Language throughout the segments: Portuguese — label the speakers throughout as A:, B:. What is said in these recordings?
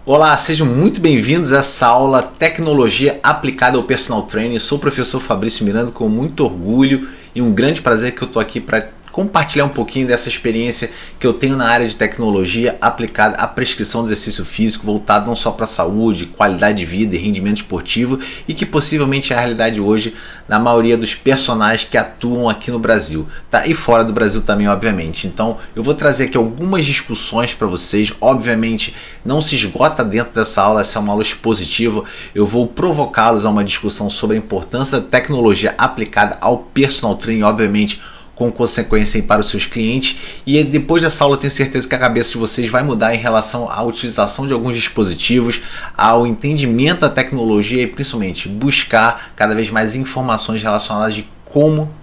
A: Olá, sejam muito bem-vindos a essa aula Tecnologia Aplicada ao Personal Training. Eu sou o professor Fabrício Miranda, com muito orgulho e um grande prazer que eu estou aqui para compartilhar um pouquinho dessa experiência que eu tenho na área de tecnologia aplicada à prescrição de exercício físico, voltado não só para a saúde, qualidade de vida e rendimento esportivo, e que possivelmente é a realidade hoje na maioria dos personagens que atuam aqui no Brasil, tá? E fora do Brasil também, obviamente. Então eu vou trazer aqui algumas discussões para vocês. Obviamente não se esgota dentro dessa aula, essa é uma aula expositiva. Eu vou provocá-los a uma discussão sobre a importância da tecnologia aplicada ao personal training, obviamente com consequência para os seus clientes, e depois dessa aula eu tenho certeza que a cabeça de vocês vai mudar em relação à utilização de alguns dispositivos, ao entendimento da tecnologia e principalmente buscar cada vez mais informações relacionadas de como.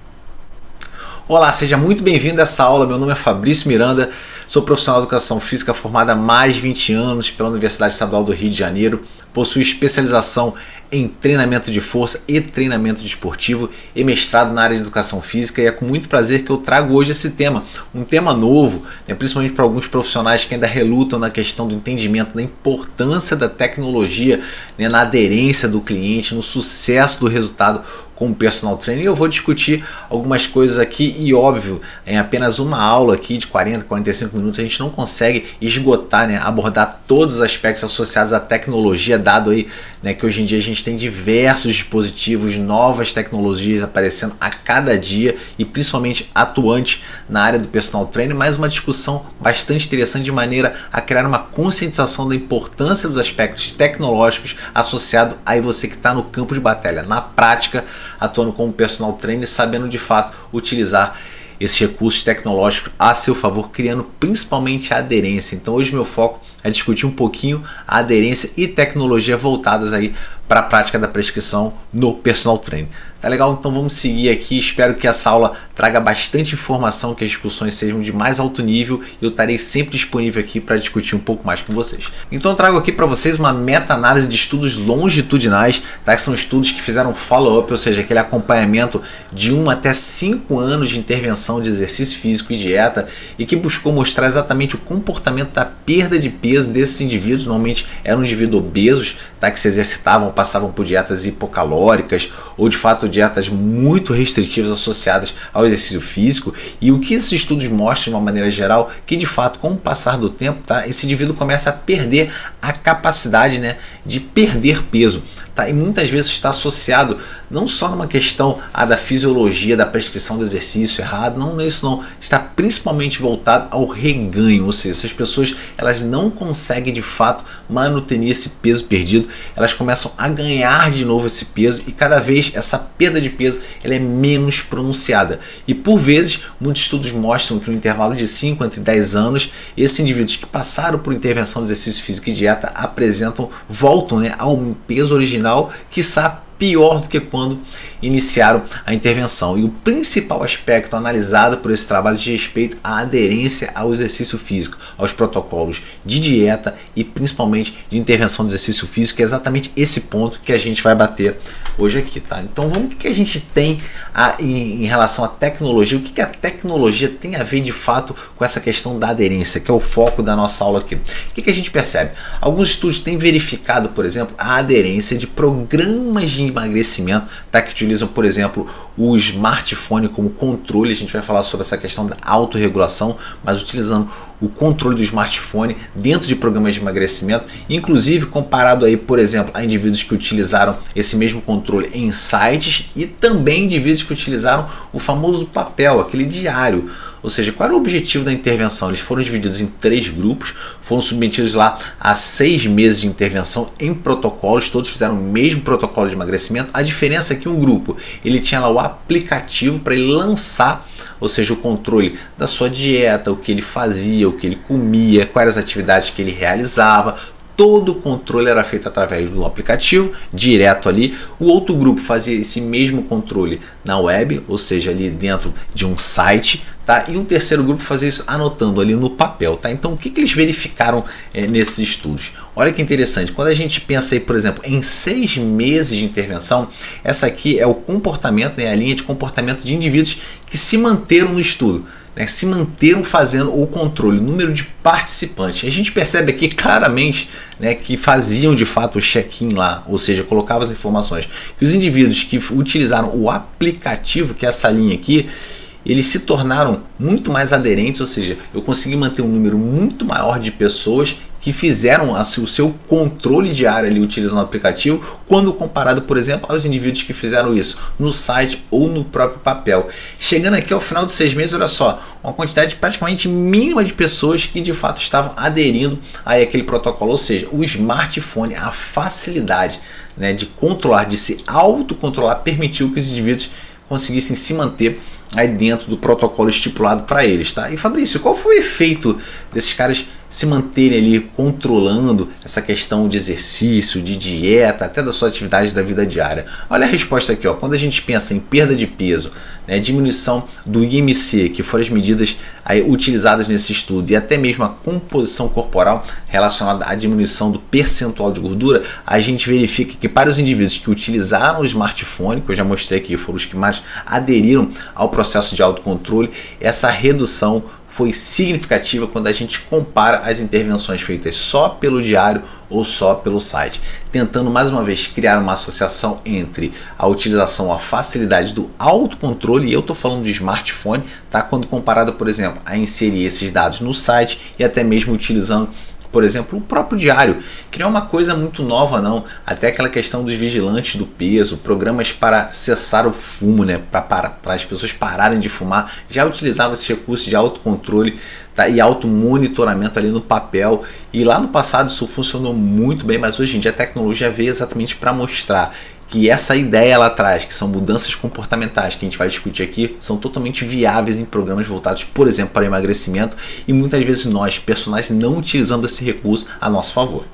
A: Olá, seja muito bem-vindo a essa aula. Meu nome é Fabrício Miranda, sou profissional de educação física formado há mais de 20 anos pela Universidade Estadual do Rio de Janeiro, possuo especialização em treinamento de força e treinamento desportivo e mestrado na área de educação física, e é com muito prazer que eu trago hoje esse tema, um tema novo, né, principalmente para alguns profissionais que ainda relutam na questão do entendimento da importância da tecnologia, né, na aderência do cliente, no sucesso do resultado com o personal training. Eu vou discutir algumas coisas aqui e, óbvio, em apenas uma aula aqui de 40, 45 minutos a gente não consegue esgotar, né, abordar todos os aspectos associados à tecnologia, dado aí, né, que hoje em dia a gente tem diversos dispositivos, novas tecnologias aparecendo a cada dia e principalmente atuantes na área do personal training, mas uma discussão bastante interessante de maneira a criar uma conscientização da importância dos aspectos tecnológicos associado a você que está no campo de batalha, na prática, atuando como personal trainer, sabendo de fato utilizar esses recursos tecnológicos a seu favor, criando principalmente a aderência. Então hoje meu foco é discutir um pouquinho a aderência e tecnologia voltadas aí para a prática da prescrição no personal training. Tá legal? Então vamos seguir aqui. Espero que essa aula traga bastante informação, que as discussões sejam de mais alto nível, e eu estarei sempre disponível aqui para discutir um pouco mais com vocês. Então eu trago aqui para vocês uma meta-análise de estudos longitudinais, tá? Que são estudos que fizeram follow-up, ou seja, aquele acompanhamento de 1 até 5 anos de intervenção de exercício físico e dieta, e que buscou mostrar exatamente o comportamento da perda de peso desses indivíduos. Normalmente eram indivíduos obesos, tá? Que se exercitavam, passavam por dietas hipocalóricas ou de fato dietas muito restritivas associadas ao exercício físico. E o que esses estudos mostram de uma maneira geral, que de fato com o passar do tempo, tá, esse indivíduo começa a perder a capacidade, né, de perder peso, tá? E muitas vezes está associado não só numa questão da fisiologia, da prescrição do exercício errado, não é isso não, está principalmente voltado ao reganho, ou seja, essas pessoas elas não conseguem de fato manuter esse peso perdido, elas começam a ganhar de novo esse peso, e cada vez essa perda de peso ela é menos pronunciada, e por vezes muitos estudos mostram que no intervalo de 5 entre 10 anos, esses indivíduos que passaram por intervenção de exercício físico e dieta voltam, né, ao peso original, quiçá pior do que quando iniciaram a intervenção. E o principal aspecto analisado por esse trabalho diz respeito à aderência ao exercício físico, aos protocolos de dieta e principalmente de intervenção de exercício físico, que é exatamente esse ponto que a gente vai bater hoje aqui, tá? Então vamos, o que a gente tem em relação à tecnologia, o que a tecnologia tem a ver de fato com essa questão da aderência, que é o foco da nossa aula aqui. O que a gente percebe? Alguns estudos têm verificado, por exemplo, a aderência de programas de emagrecimento, tá? Que utilizam, por exemplo, o smartphone como controle. A gente vai falar sobre essa questão da autorregulação, mas utilizando o controle do smartphone dentro de programas de emagrecimento, inclusive comparado aí, por exemplo, a indivíduos que utilizaram esse mesmo controle em sites e também indivíduos que utilizaram o famoso papel, aquele diário. Ou seja, qual era o objetivo da intervenção? Eles foram divididos em 3 grupos, foram submetidos lá a 6 meses de intervenção em protocolos, todos fizeram o mesmo protocolo de emagrecimento. A diferença é que um grupo ele tinha lá o aplicativo para ele lançar, ou seja, o controle da sua dieta, o que ele fazia, o que ele comia, quais as atividades que ele realizava. Todo o controle era feito através do aplicativo, direto ali. O outro grupo fazia esse mesmo controle na web, ou seja, ali dentro de um site, tá? E um terceiro grupo fazia isso anotando ali no papel, tá? Então, o que eles verificaram nesses estudos? Olha que interessante, quando a gente pensa aí, por exemplo, em 6 meses de intervenção, essa aqui é o comportamento, né, a linha de comportamento de indivíduos que se manteram no estudo. né, se manteram fazendo o controle, o número de participantes. A gente percebe aqui claramente, né, que faziam de fato o check-in lá, ou seja, colocavam as informações, que os indivíduos que utilizaram o aplicativo, que é essa linha aqui, eles se tornaram muito mais aderentes, ou seja, eu consegui manter um número muito maior de pessoas que fizeram o seu controle diário ali utilizando o aplicativo, quando comparado, por exemplo, aos indivíduos que fizeram isso no site ou no próprio papel. Chegando aqui ao final de 6 meses, olha só, uma quantidade praticamente mínima de pessoas que de fato estavam aderindo a aquele protocolo, ou seja, o smartphone, a facilidade, né, de controlar, de se autocontrolar, permitiu que os indivíduos conseguissem se manter aí dentro do protocolo estipulado para eles, tá? E Fabrício, qual foi o efeito desses caras se manterem ali controlando essa questão de exercício, de dieta, até da sua atividade da vida diária? Olha a resposta aqui, ó. Quando a gente pensa em perda de peso, né, diminuição do IMC, que foram as medidas aí utilizadas nesse estudo, e até mesmo a composição corporal relacionada à diminuição do percentual de gordura, a gente verifica que para os indivíduos que utilizaram o smartphone, que eu já mostrei aqui, foram os que mais aderiram ao processo de autocontrole, essa redução foi significativa quando a gente compara as intervenções feitas só pelo diário ou só pelo site, tentando mais uma vez criar uma associação entre a utilização, a facilidade do autocontrole, e eu estou falando de smartphone, tá? Quando comparado, por exemplo, a inserir esses dados no site e até mesmo utilizando, por exemplo, o próprio diário, que não é uma coisa muito nova não, até aquela questão dos vigilantes do peso, programas para cessar o fumo, né, para as pessoas pararem de fumar, já utilizava esse recurso de autocontrole, tá, e automonitoramento ali no papel, e lá no passado isso funcionou muito bem, mas hoje em dia a tecnologia veio exatamente para mostrar que essa ideia lá atrás, que são mudanças comportamentais que a gente vai discutir aqui, são totalmente viáveis em programas voltados, por exemplo, para emagrecimento, e muitas vezes nós, personagens, não utilizamos esse recurso a nosso favor.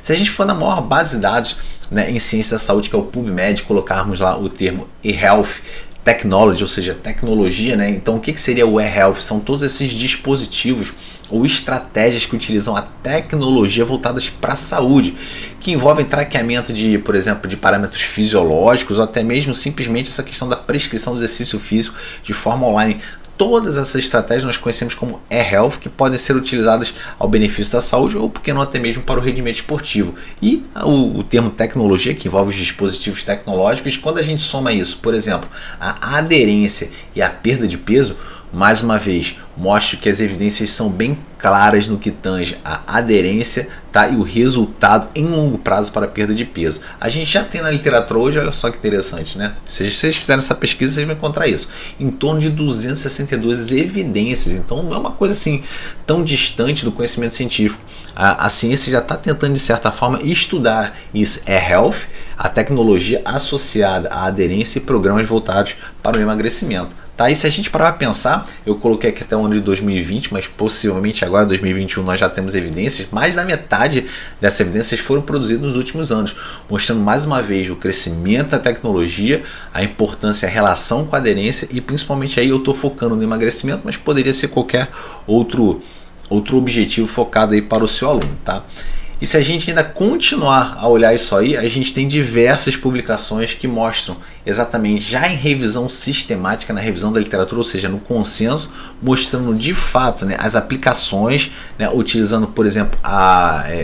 A: Se a gente for na maior base de dados, né, em ciência da saúde, que é o PubMed, colocarmos lá o termo eHealth Technology, ou seja, tecnologia, né? Então o que seria o eHealth? São todos esses dispositivos ou estratégias que utilizam a tecnologia voltadas para a saúde, que envolvem traqueamento de, por exemplo, de parâmetros fisiológicos ou até mesmo simplesmente essa questão da prescrição do exercício físico de forma online. Todas essas estratégias nós conhecemos como eHealth, que podem ser utilizadas ao benefício da saúde ou, por que não, até mesmo para o rendimento esportivo. E o termo tecnologia, que envolve os dispositivos tecnológicos, quando a gente soma isso, por exemplo, a aderência e a perda de peso, mais uma vez, mostro que as evidências são bem claras no que tange a aderência, tá, e o resultado em longo prazo para a perda de peso. A gente já tem na literatura hoje, olha só que interessante, né? Se vocês fizerem essa pesquisa, vocês vão encontrar isso. Em torno de 262 evidências. Então não é uma coisa assim tão distante do conhecimento científico. A ciência já está tentando, de certa forma, estudar isso. eHealth, a tecnologia associada à aderência e programas voltados para o emagrecimento. Tá? E se a gente parar para pensar, eu coloquei aqui até o ano de 2020, mas possivelmente agora, 2021, nós já temos evidências, mais da metade dessas evidências foram produzidas nos últimos anos, mostrando mais uma vez o crescimento da tecnologia, a importância, a relação com a aderência, e principalmente aí eu estou focando no emagrecimento, mas poderia ser qualquer outro objetivo focado aí para o seu aluno, tá? E se a gente ainda continuar a olhar isso aí, a gente tem diversas publicações que mostram exatamente, já em revisão sistemática, na revisão da literatura, ou seja, no consenso, mostrando de fato, né, as aplicações, né, utilizando, por exemplo,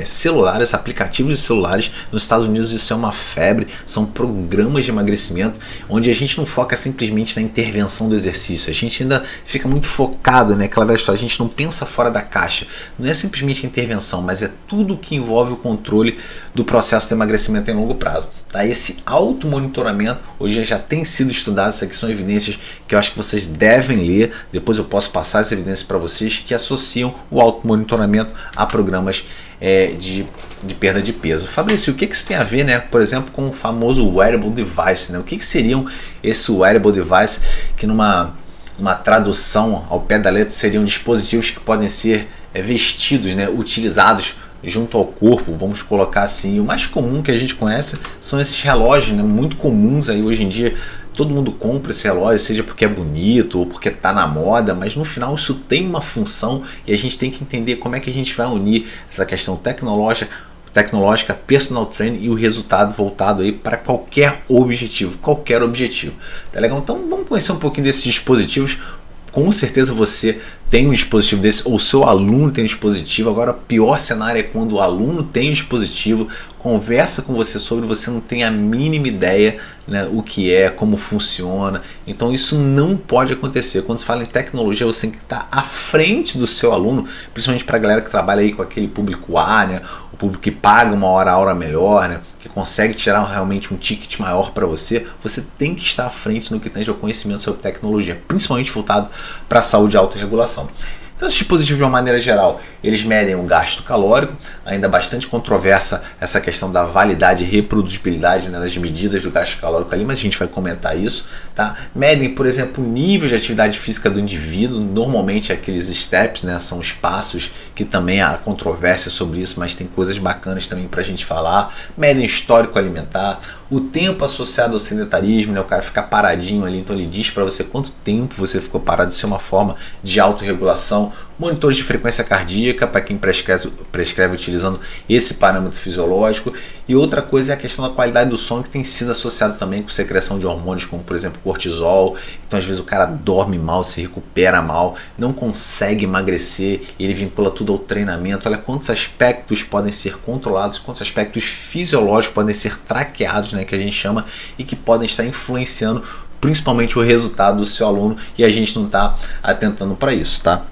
A: celulares, aplicativos de celulares. Nos Estados Unidos isso é uma febre, são programas de emagrecimento, onde a gente não foca simplesmente na intervenção do exercício, a gente ainda fica muito focado, né, aquela velha história, a gente não pensa fora da caixa, não é simplesmente a intervenção, mas é tudo que envolve o controle do processo de emagrecimento em longo prazo. Tá? Esse automonitoramento hoje já tem sido estudado, isso aqui são evidências que eu acho que vocês devem ler, depois eu posso passar as evidências para vocês, que associam o automonitoramento a programas de perda de peso. Fabrício, o que isso tem a ver, né, por exemplo, com o famoso wearable device? Né? O que seriam esse wearable device, que numa tradução ao pé da letra seriam dispositivos que podem ser vestidos, né, utilizados junto ao corpo, vamos colocar assim. O mais comum que a gente conhece são esses relógios, né, muito comuns aí hoje em dia. Todo mundo compra esse relógio, seja porque é bonito ou porque está na moda, mas no final isso tem uma função e a gente tem que entender como é que a gente vai unir essa questão tecnológica, personal training e o resultado voltado aí para qualquer objetivo, Tá legal? Então vamos conhecer um pouquinho desses dispositivos com certeza você tem um dispositivo desse, ou seu aluno tem um dispositivo. Agora, o pior cenário é quando o aluno tem um dispositivo, conversa com você sobre, você não tem a mínima ideia, né, o que é, como funciona. Então isso não pode acontecer. Quando se fala em tecnologia, você tem que estar à frente do seu aluno, principalmente para a galera que trabalha aí com aquele público A, né, o público que paga uma hora melhor, né, que consegue tirar realmente um ticket maior para você. Você tem que estar à frente no que tange ao conhecimento sobre tecnologia, principalmente voltado para a saúde e autorregulação. Então, esses dispositivos, de uma maneira geral, eles medem o gasto calórico, ainda bastante controversa essa questão da validade e reprodutibilidade, né, das medidas do gasto calórico ali, mas a gente vai comentar isso. Tá? Medem, por exemplo, o nível de atividade física do indivíduo, normalmente aqueles steps, né, são os passos, que também há controvérsia sobre isso, mas tem coisas bacanas também para a gente falar. Medem histórico alimentar, o tempo associado ao sedentarismo, né, o cara ficar paradinho ali, então ele diz para você quanto tempo você ficou parado, isso é uma forma de autorregulação. Monitores de frequência cardíaca, para quem prescreve utilizando esse parâmetro fisiológico. E outra coisa é a questão da qualidade do sono, que tem sido associado também com secreção de hormônios, como por exemplo cortisol. Então às vezes o cara dorme mal, se recupera mal, não consegue emagrecer, ele vincula tudo ao treinamento. Olha quantos aspectos podem ser controlados, quantos aspectos fisiológicos podem ser traqueados, né, que a gente chama, e que podem estar influenciando principalmente o resultado do seu aluno, e a gente não está atentando para isso, tá?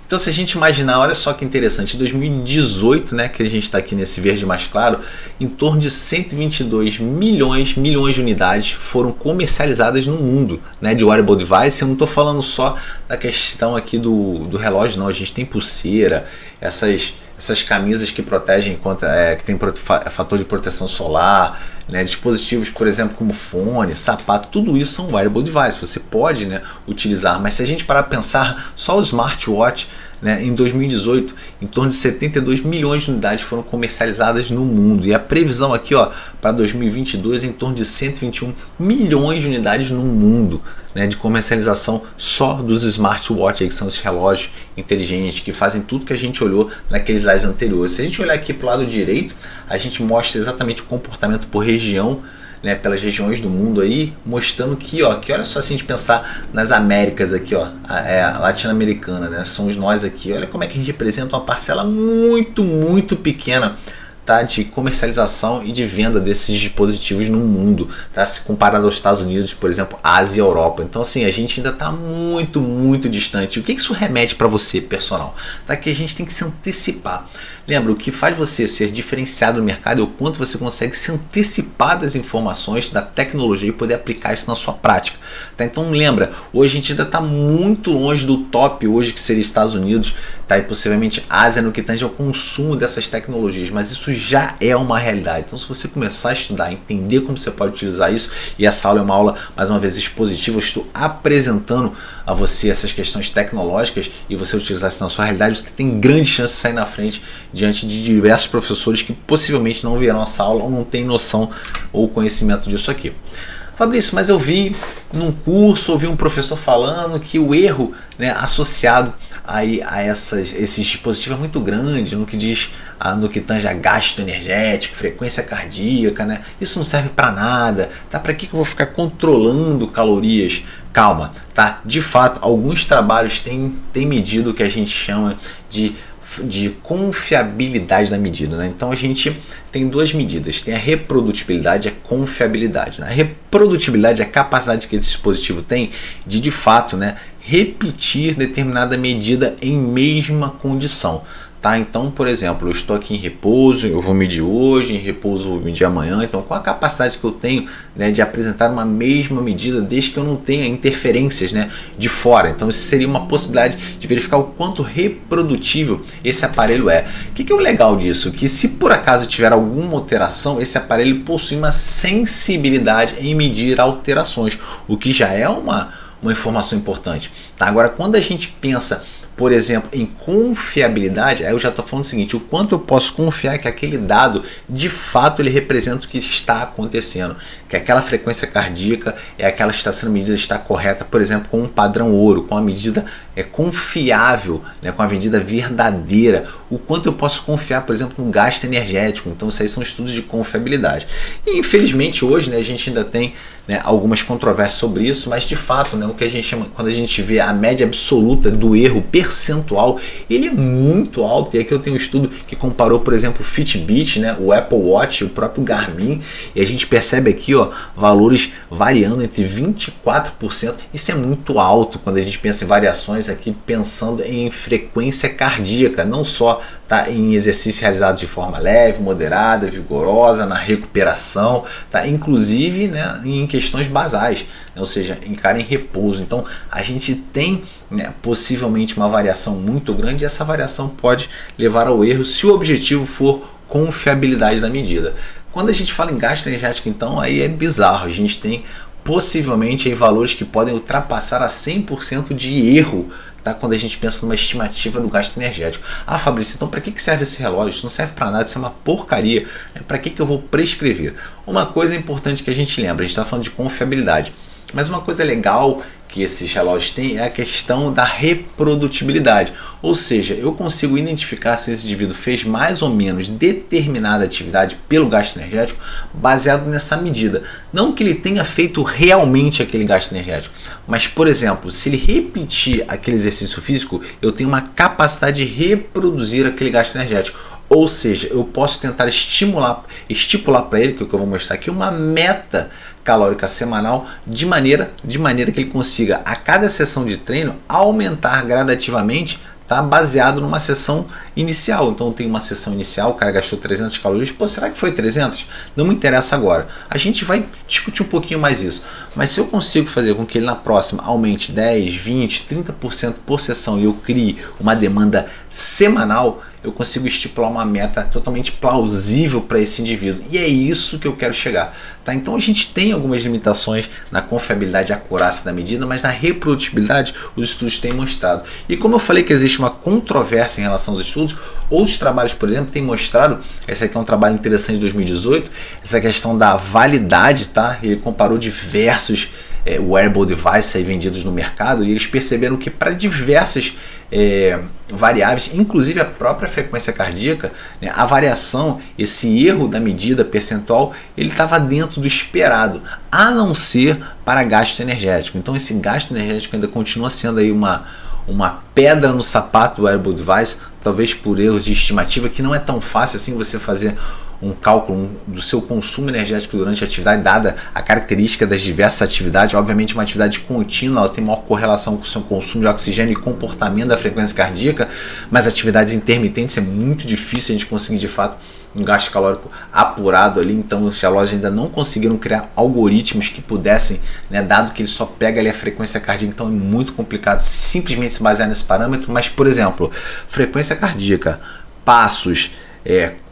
A: Então, se a gente imaginar, olha só que interessante, em 2018, né, que a gente está aqui nesse verde mais claro, em torno de 122 milhões de unidades foram comercializadas no mundo, né, de wearable device. Eu não estou falando só da questão aqui do relógio, não. A gente tem pulseira, essas camisas que protegem contra, que tem fator de proteção solar, né, dispositivos, por exemplo, como fone, sapato, tudo isso são wearable device. Você pode, né, utilizar, mas se a gente parar para pensar, só o smartwatch, né, em 2018, em torno de 72 milhões de unidades foram comercializadas no mundo. E a previsão aqui, ó, para 2022 é em torno de 121 milhões de unidades no mundo, né, de comercialização só dos smartwatches, que são esses relógios inteligentes que fazem tudo que a gente olhou naqueles slides anteriores. Se a gente olhar aqui para o lado direito, a gente mostra exatamente o comportamento por região, né, pelas regiões do mundo aí, mostrando que, ó, que olha só, se a gente pensar nas Américas aqui, ó, a latino-americana, né, somos nós aqui, olha como é que a gente representa uma parcela muito pequena, tá, de comercialização e de venda desses dispositivos no mundo, tá, se comparado aos Estados Unidos, por exemplo, Ásia e Europa. Então assim, a gente ainda está muito distante. O que isso remete para você, personal? Tá, que a gente tem que se antecipar. Lembra, o que faz você ser diferenciado no mercado é o quanto você consegue se antecipar das informações, da tecnologia e poder aplicar isso na sua prática. Tá? Então lembra, hoje a gente ainda está muito longe do top hoje, que seria Estados Unidos, tá? E possivelmente Ásia, no que tange ao consumo dessas tecnologias, mas isso já é uma realidade. Então se você começar a estudar, entender como você pode utilizar isso, e essa aula é uma aula, mais uma vez, expositiva, eu estou apresentando a você essas questões tecnológicas e você utilizar isso na sua realidade, você tem grande chance de sair na frente diante de diversos professores que possivelmente não vieram essa aula ou não têm noção ou conhecimento disso aqui. Fabrício, mas eu vi num curso, ouvi um professor falando que o erro, né, associado aí a esses dispositivos é muito grande no que tange a gasto energético, frequência cardíaca, né? Isso não serve para nada, tá? Para que eu vou ficar controlando calorias? Calma, tá? De fato, alguns trabalhos têm medido o que a gente chama de confiabilidade da medida, né? Então a gente tem duas medidas, tem a reprodutibilidade e a confiabilidade, né? A reprodutibilidade é a capacidade que esse dispositivo tem de fato, né, repetir determinada medida em mesma condição. Tá? Então, por exemplo, eu estou aqui em repouso, eu vou medir hoje, em repouso eu vou medir amanhã. Então, qual a capacidade que eu tenho, né, de apresentar uma mesma medida desde que eu não tenha interferências, né, de fora? Então, isso seria uma possibilidade de verificar o quanto reprodutível esse aparelho é. O que é o legal disso? Que se por acaso tiver alguma alteração, esse aparelho possui uma sensibilidade em medir alterações, o que já é uma informação importante. Tá? Agora, quando a gente pensa, por exemplo, em confiabilidade, aí eu já estou falando o seguinte, o quanto eu posso confiar que aquele dado, de fato, ele representa o que está acontecendo, que aquela frequência cardíaca é aquela que está sendo medida, está correta, por exemplo, com um padrão ouro, com a medida confiável, né, com a medida verdadeira, o quanto eu posso confiar, por exemplo, no gasto energético. Então isso aí são estudos de confiabilidade. E infelizmente hoje, né, a gente ainda tem, né, algumas controvérsias sobre isso, mas de fato, né, o que a gente chama, quando a gente vê a média absoluta do erro percentual, ele é muito alto. E aqui eu tenho um estudo que comparou, por exemplo, o Fitbit, né, o Apple Watch, o próprio Garmin, e a gente percebe aqui, ó, valores variando entre 24%. Isso é muito alto quando a gente pensa em variações aqui, pensando em frequência cardíaca, não só tá, em exercícios realizados de forma leve, moderada, vigorosa, na recuperação, tá, inclusive, né, em questões basais, né, ou seja, em cara em repouso. Então a gente tem, né, possivelmente uma variação muito grande, e essa variação pode levar ao erro se o objetivo for confiabilidade da medida. Quando a gente fala em gasto energético, então aí é bizarro. A gente tem possivelmente aí valores que podem ultrapassar a 100% de erro, tá? Quando a gente pensa numa estimativa do gasto energético. Ah, Fabrício, então para que serve esse relógio? Isso não serve para nada, isso é uma porcaria. Para que eu vou prescrever? Uma coisa importante que a gente lembra, a gente está falando de confiabilidade, mas uma coisa legal que esses relógios têm é a questão da reprodutibilidade, ou seja, eu consigo identificar se esse indivíduo fez mais ou menos determinada atividade pelo gasto energético baseado nessa medida. Não que ele tenha feito realmente aquele gasto energético, mas, por exemplo, se ele repetir aquele exercício físico, eu tenho uma capacidade de reproduzir aquele gasto energético. Ou seja, eu posso tentar estipular para ele, que é o que eu vou mostrar aqui, uma meta calórica semanal, de maneira que ele consiga, a cada sessão de treino, aumentar gradativamente, tá, baseado numa sessão inicial. Então tem uma sessão inicial, o cara gastou 300 calorias, pô, será que foi 300? Não me interessa agora. A gente vai discutir um pouquinho mais isso. Mas se eu consigo fazer com que ele na próxima aumente 10, 20, 30% por sessão e eu crie uma demanda semanal, eu consigo estipular uma meta totalmente plausível para esse indivíduo. E é isso que eu quero chegar. Tá? Então a gente tem algumas limitações na confiabilidade e acurácia da medida, mas na reprodutibilidade os estudos têm mostrado. E como eu falei que existe uma controvérsia em relação aos estudos, outros trabalhos, por exemplo, têm mostrado, esse aqui é um trabalho interessante de 2018, essa questão da validade, tá? Ele comparou diversos wearable devices aí vendidos no mercado, e eles perceberam que para diversas variáveis, inclusive a própria frequência cardíaca, né, a variação, esse erro da medida percentual, ele estava dentro do esperado, a não ser para gasto energético. Então esse gasto energético ainda continua sendo aí uma pedra no sapato do wearable device, talvez por erros de estimativa, que não é tão fácil assim você fazer um cálculo do seu consumo energético durante a atividade, dada a característica das diversas atividades. Obviamente uma atividade contínua ela tem maior correlação com o seu consumo de oxigênio e comportamento da frequência cardíaca, mas atividades intermitentes é muito difícil a gente conseguir de fato um gasto calórico apurado ali. Então os relógios ainda não conseguiram criar algoritmos que pudessem, né, dado que ele só pega ali a frequência cardíaca, então é muito complicado simplesmente se basear nesse parâmetro. Mas, por exemplo, frequência cardíaca, passos,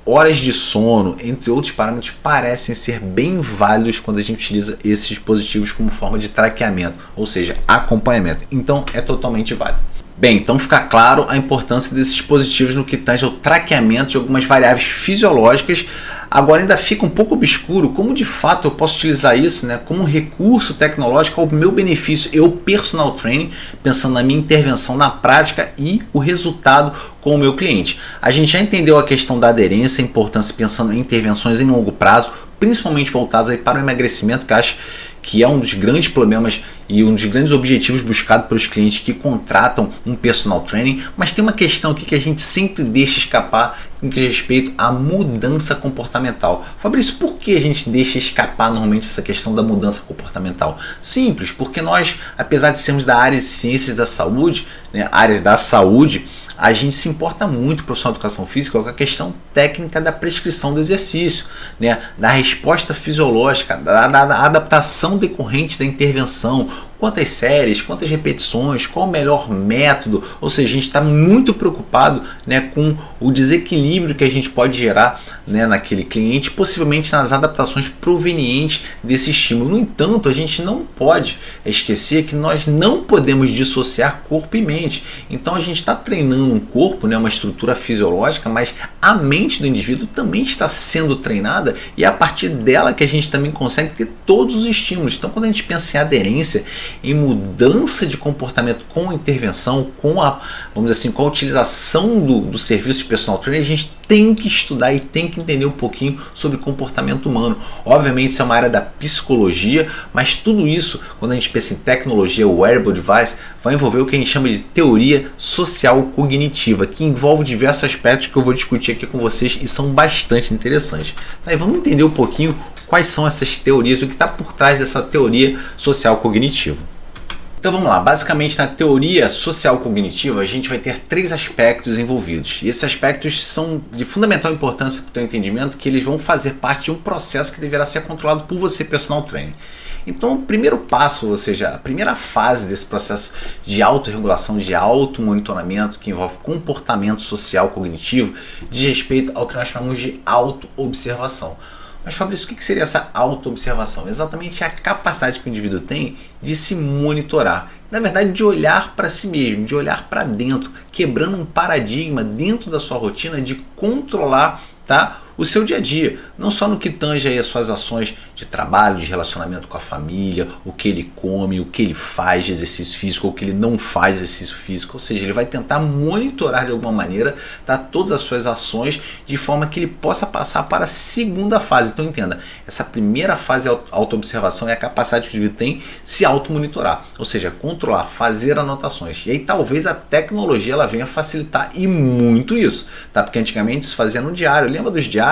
A: horas de sono, entre outros parâmetros, parecem ser bem válidos quando a gente utiliza esses dispositivos como forma de traqueamento, ou seja, acompanhamento. Então é totalmente válido. Bem, então fica claro a importância desses dispositivos no que tange ao traqueamento de algumas variáveis fisiológicas. Agora ainda fica um pouco obscuro como de fato eu posso utilizar isso, né, como um recurso tecnológico ao meu benefício, eu personal training, pensando na minha intervenção na prática e o resultado com o meu cliente. A gente já entendeu a questão da aderência, a importância pensando em intervenções em longo prazo, principalmente voltadas aí para o emagrecimento, que eu acho que é um dos grandes problemas e um dos grandes objetivos buscados pelos clientes que contratam um personal training. Mas tem uma questão aqui que a gente sempre deixa escapar no que diz respeito à mudança comportamental. Fabrício, por que a gente deixa escapar normalmente essa questão da mudança comportamental? Simples, porque nós, apesar de sermos da área de ciências da saúde, né, áreas da saúde, a gente se importa muito, profissional de educação física, com a questão técnica da prescrição do exercício, né, da resposta fisiológica, da adaptação decorrente da intervenção, quantas séries, quantas repetições, qual o melhor método. Ou seja, a gente está muito preocupado, né, com o desequilíbrio que a gente pode gerar, né, naquele cliente, possivelmente nas adaptações provenientes desse estímulo. No entanto, a gente não pode esquecer que nós não podemos dissociar corpo e mente. Então a gente está treinando um corpo, né, uma estrutura fisiológica, mas a mente do indivíduo também está sendo treinada, e é a partir dela que a gente também consegue ter todos os estímulos. Então quando a gente pensa em aderência, em mudança de comportamento com intervenção, com a, vamos dizer assim, com a utilização do serviço de personal trainer, a gente tem que estudar e tem que entender um pouquinho sobre comportamento humano. Obviamente isso é uma área da psicologia, mas tudo isso, quando a gente pensa em tecnologia, wearable device, vai envolver o que a gente chama de teoria social cognitiva, que envolve diversos aspectos que eu vou discutir aqui com vocês e são bastante interessantes. Tá, e vamos entender um pouquinho quais são essas teorias, o que está por trás dessa teoria social cognitiva. Então vamos lá, basicamente na teoria social cognitiva a gente vai ter 3 aspectos envolvidos. E esses aspectos são de fundamental importância para o teu entendimento, que eles vão fazer parte de um processo que deverá ser controlado por você, personal trainer. Então o primeiro passo, ou seja, a primeira fase desse processo de autorregulação, de automonitoramento, que envolve comportamento social cognitivo, diz respeito ao que nós chamamos de autoobservação. Mas Fabrício, o que seria essa autoobservação? Exatamente a capacidade que o indivíduo tem de se monitorar. Na verdade, de olhar para si mesmo, de olhar para dentro, quebrando um paradigma dentro da sua rotina de controlar, tá, o seu dia a dia, não só no que tange aí as suas ações de trabalho, de relacionamento com a família, o que ele come, o que ele faz de exercício físico, ou o que ele não faz de exercício físico, ou seja, ele vai tentar monitorar de alguma maneira, tá, todas as suas ações de forma que ele possa passar para a segunda fase. Então entenda, essa primeira fase é auto-observação, é a capacidade que o indivíduo tem se auto-monitorar, ou seja, controlar, fazer anotações. E aí talvez a tecnologia ela venha facilitar e muito isso, tá? Porque antigamente se fazia no diário, lembra dos diários,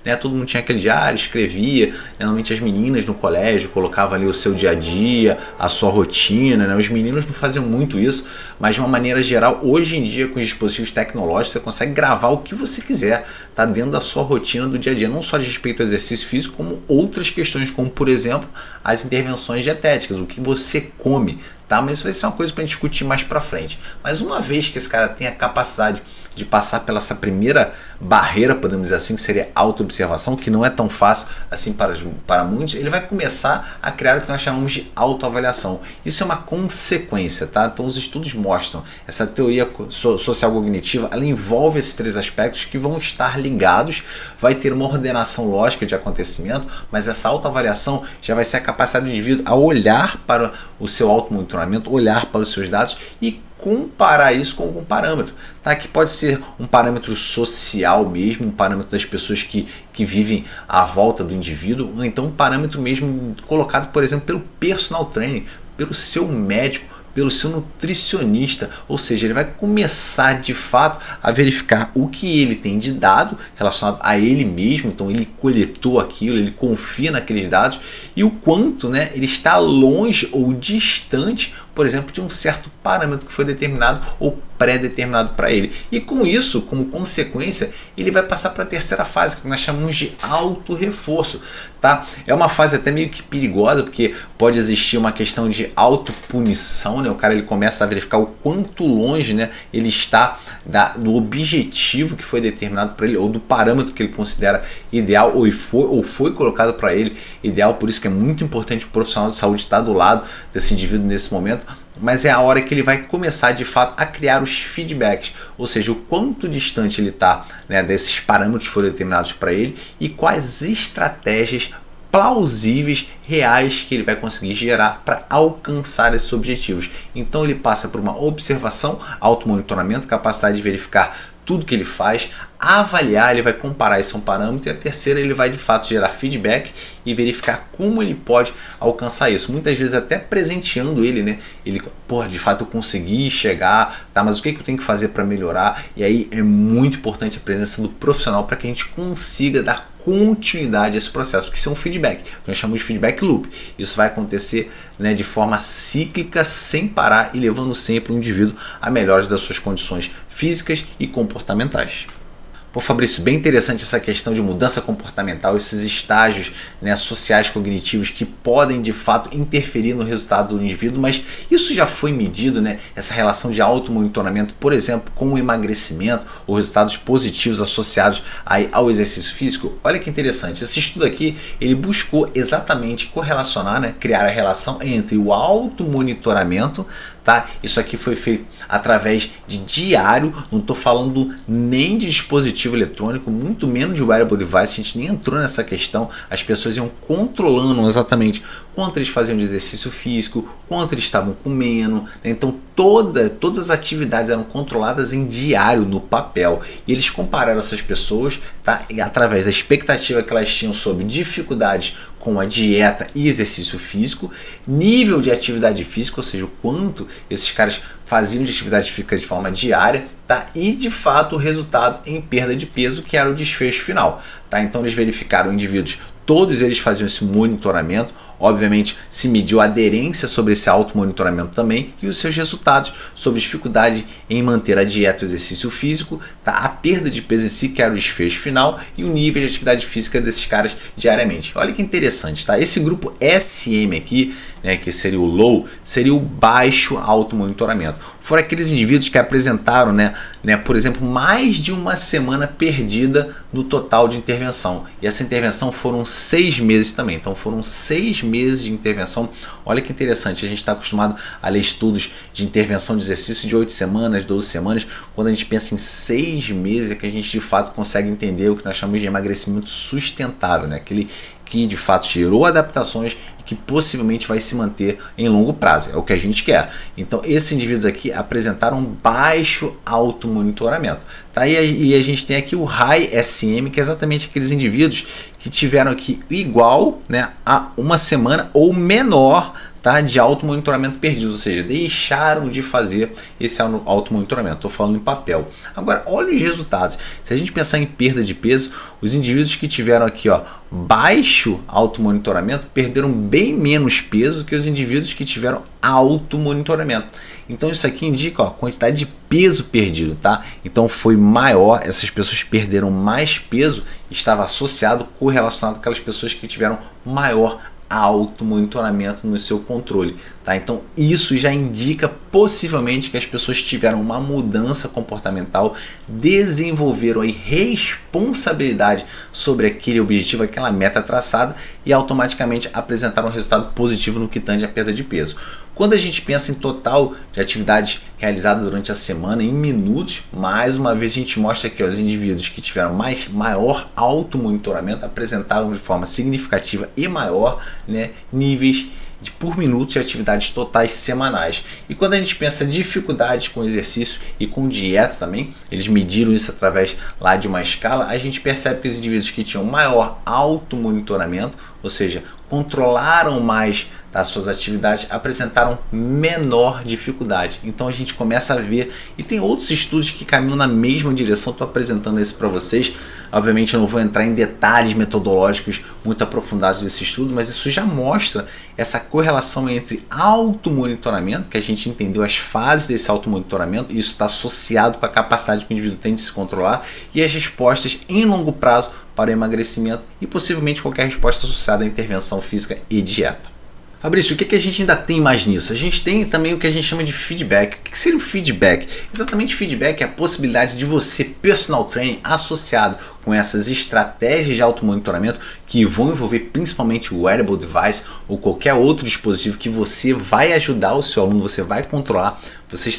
A: né? Todo mundo tinha aquele diário, escrevia, normalmente as meninas no colégio colocavam ali o seu dia a dia, a sua rotina, né? Os meninos não faziam muito isso, mas de uma maneira geral, hoje em dia com os dispositivos tecnológicos você consegue gravar o que você quiser, tá, dentro da sua rotina do dia a dia, não só de respeito ao exercício físico, como outras questões, como por exemplo, as intervenções dietéticas, o que você come, tá? Mas isso vai ser uma coisa para a gente discutir mais para frente. Mas uma vez que esse cara tem a capacidade de passar pela essa primeira barreira, podemos dizer assim, que seria a autoobservação, que não é tão fácil assim para muitos, ele vai começar a criar o que nós chamamos de autoavaliação. Isso é uma consequência, tá? Então os estudos mostram, essa teoria social cognitiva, ela envolve esses 3 aspectos que vão estar ligados, vai ter uma ordenação lógica de acontecimento, mas essa autoavaliação já vai ser a capacidade do indivíduo a olhar para o seu automonitoramento, olhar para os seus dados e comparar isso com algum parâmetro, tá? Que pode ser um parâmetro social mesmo, um parâmetro das pessoas que vivem à volta do indivíduo, ou então um parâmetro mesmo colocado, por exemplo, pelo personal trainer, pelo seu médico, pelo seu nutricionista, ou seja, ele vai começar de fato a verificar o que ele tem de dado relacionado a ele mesmo, então ele coletou aquilo, ele confia naqueles dados e o quanto, né, ele está longe ou distante, por exemplo, de um certo parâmetro que foi determinado ou pré-determinado para ele. E com isso, como consequência, ele vai passar para a terceira fase, que nós chamamos de auto-reforço, tá? É uma fase até meio que perigosa, porque pode existir uma questão de autopunição, né? O cara ele começa a verificar o quanto longe, né, ele está do objetivo que foi determinado para ele, ou do parâmetro que ele considera ideal, ou foi colocado para ele ideal. Por isso que é muito importante o profissional de saúde estar do lado desse indivíduo nesse momento, mas é a hora que ele vai começar de fato a criar os feedbacks, ou seja, o quanto distante ele está, né, desses parâmetros que foram determinados para ele e quais estratégias plausíveis, reais que ele vai conseguir gerar para alcançar esses objetivos. Então ele passa por uma observação, automonitoramento, capacidade de verificar tudo que ele faz, avaliar, ele vai comparar isso a um parâmetro, e a terceira ele vai de fato gerar feedback e verificar como ele pode alcançar isso. Muitas vezes até presenteando ele, né? Ele, pô, de fato eu consegui chegar, tá? Mas o que eu tenho que fazer para melhorar? E aí é muito importante a presença do profissional para que a gente consiga dar continuidade a esse processo, porque isso é um feedback, que nós chamamos de feedback loop. Isso vai acontecer, né, de forma cíclica, sem parar e levando sempre o indivíduo a melhores das suas condições físicas e comportamentais. Pô, Fabrício, bem interessante essa questão de mudança comportamental, esses estágios, né, sociais cognitivos que podem de fato interferir no resultado do indivíduo, mas isso já foi medido, né, essa relação de automonitoramento, por exemplo, com o emagrecimento ou resultados positivos associados aí ao exercício físico? Olha que interessante, esse estudo aqui ele buscou exatamente correlacionar, né, criar a relação entre o automonitoramento, tá, tá? Isso aqui foi feito através de diário, não estou falando nem de dispositivo eletrônico, muito menos de wearable device, a gente nem entrou nessa questão. As pessoas iam controlando exatamente quanto eles faziam de exercício físico, quanto eles estavam comendo, né? Então todas as atividades eram controladas em diário, no papel, e eles compararam essas pessoas, tá? Através da expectativa que elas tinham sobre dificuldades com a dieta e exercício físico, nível de atividade física, ou seja, o quanto esses caras faziam de atividade física de forma diária, tá? E de fato o resultado em perda de peso, que era o desfecho final, tá? Então eles verificaram indivíduos, todos eles faziam esse monitoramento. Obviamente se mediu a aderência sobre esse automonitoramento também e os seus resultados sobre dificuldade em manter a dieta e o exercício físico, tá? A perda de peso em si, que era o desfecho final, e o nível de atividade física desses caras diariamente. Olha que interessante, tá? Esse grupo SM aqui, né, que seria o low, seria o baixo automonitoramento. Foram aqueles indivíduos que apresentaram, por exemplo, mais de uma semana perdida no total de intervenção. E essa intervenção foram 6 meses também. Então foram 6 meses de intervenção. Olha que interessante, a gente está acostumado a ler estudos de intervenção de exercício de 8 semanas, 12 semanas. Quando a gente pensa em 6 meses é que a gente de fato consegue entender o que nós chamamos de emagrecimento sustentável, né? Aquele que de fato gerou adaptações e que possivelmente vai se manter em longo prazo, é o que a gente quer. Então esses indivíduos aqui apresentaram baixo automonitoramento, tá? E a gente tem aqui o High SM, que é exatamente aqueles indivíduos que tiveram aqui igual, né, a uma semana ou menor, tá, de automonitoramento perdido, ou seja, deixaram de fazer esse automonitoramento. Estou falando em papel. Agora, olha os resultados. Se a gente pensar em perda de peso, os indivíduos que tiveram aqui, ó, baixo automonitoramento perderam bem menos peso que os indivíduos que tiveram alto monitoramento. Então isso aqui indica, ó, a quantidade de peso perdido, tá? Então foi maior, essas pessoas perderam mais peso, estava associado, correlacionado com aquelas pessoas que tiveram maior automonitoramento no seu controle, tá? Então isso já indica possivelmente que as pessoas tiveram uma mudança comportamental, desenvolveram aí responsabilidade sobre aquele objetivo, aquela meta traçada e automaticamente apresentaram um resultado positivo no que tange a perda de peso. Quando a gente pensa em total de atividades realizadas durante a semana, em minutos, mais uma vez a gente mostra que os indivíduos que tiveram maior automonitoramento apresentaram de forma significativa e maior, né, níveis por minuto de atividades totais semanais. E quando a gente pensa em dificuldades com exercício e com dieta também, eles mediram isso através lá de uma escala, a gente percebe que os indivíduos que tinham maior automonitoramento, ou seja, controlaram mais das suas atividades, apresentaram menor dificuldade. Então a gente começa a ver, e tem outros estudos que caminham na mesma direção, estou apresentando esse para vocês. Obviamente eu não vou entrar em detalhes metodológicos muito aprofundados desse estudo, mas isso já mostra essa correlação entre automonitoramento, que a gente entendeu as fases desse automonitoramento, e isso está associado com a capacidade que o indivíduo tem de se controlar, e as respostas em longo prazo para o emagrecimento e possivelmente qualquer resposta associada à intervenção física e dieta. Fabrício, o que a gente ainda tem mais nisso? A gente tem também o que a gente chama de feedback. O que seria o feedback? Exatamente, feedback é a possibilidade de você, personal training, associado com essas estratégias de automonitoramento que vão envolver principalmente o wearable device ou qualquer outro dispositivo que você vai ajudar o seu aluno, você vai controlar, você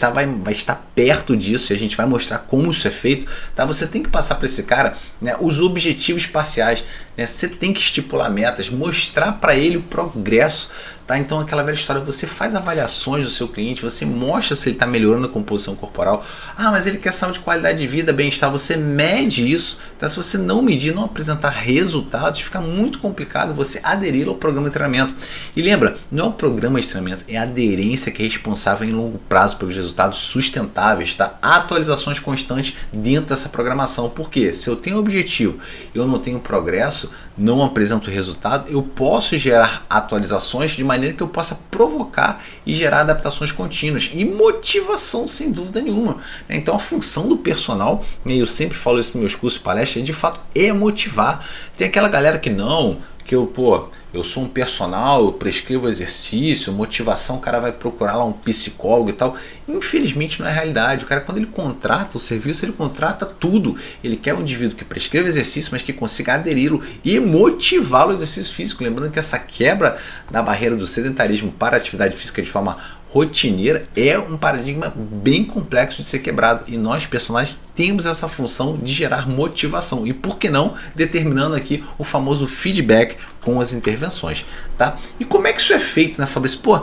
A: vai estar perto disso e a gente vai mostrar como isso é feito, tá? Você tem que passar para esse cara, né, os objetivos parciais, né? Você tem que estipular metas, mostrar para ele o progresso, tá? Então aquela velha história, você faz avaliações do seu cliente, você mostra se ele está melhorando a composição corporal. Ah, mas ele quer saúde, qualidade de vida, bem-estar, você mede isso, tá? Se você não medir, não apresentar resultados, fica muito complicado você aderir ao programa de treinamento. E lembra, não é o programa de treinamento, é a aderência que é responsável em longo prazo pelos resultados sustentáveis, tá? Atualizações constantes dentro dessa programação. Porque se eu tenho objetivo e eu não tenho progresso, não apresento resultado, eu posso gerar atualizações de maneira que eu possa provocar e gerar adaptações contínuas e motivação, sem dúvida nenhuma. Então a função do personal, e eu sempre falo isso nos meus cursos de palestra, de fato é motivar. Tem aquela galera que não, que eu sou um personal, eu prescrevo exercício, motivação, o cara vai procurar lá um psicólogo e tal. Infelizmente não é a realidade. O cara, quando ele contrata o serviço, ele contrata tudo. Ele quer um indivíduo que prescreva exercício, mas que consiga aderi-lo e motivá-lo ao exercício físico. Lembrando que essa quebra da barreira do sedentarismo para a atividade física de forma rotineira é um paradigma bem complexo de ser quebrado e nós, personagens, temos essa função de gerar motivação e, por que não, determinando aqui o famoso feedback com as intervenções, tá? E como é que isso é feito, né, Fabrício? Pô,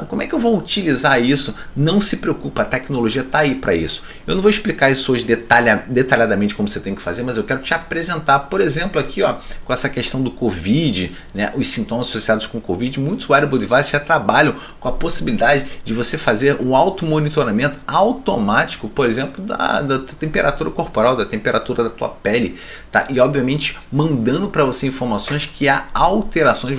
A: como é que eu vou utilizar isso? Não se preocupa, a tecnologia está aí para isso. Eu não vou explicar isso hoje detalhadamente como você tem que fazer, mas eu quero te apresentar, por exemplo, aqui ó, com essa questão do Covid, né, os sintomas associados com o Covid. Muitos wearable devices já trabalham com a possibilidade de você fazer um automonitoramento automático, por exemplo, da temperatura corporal, da temperatura da tua pele, tá? E obviamente mandando para você informações que há alterações.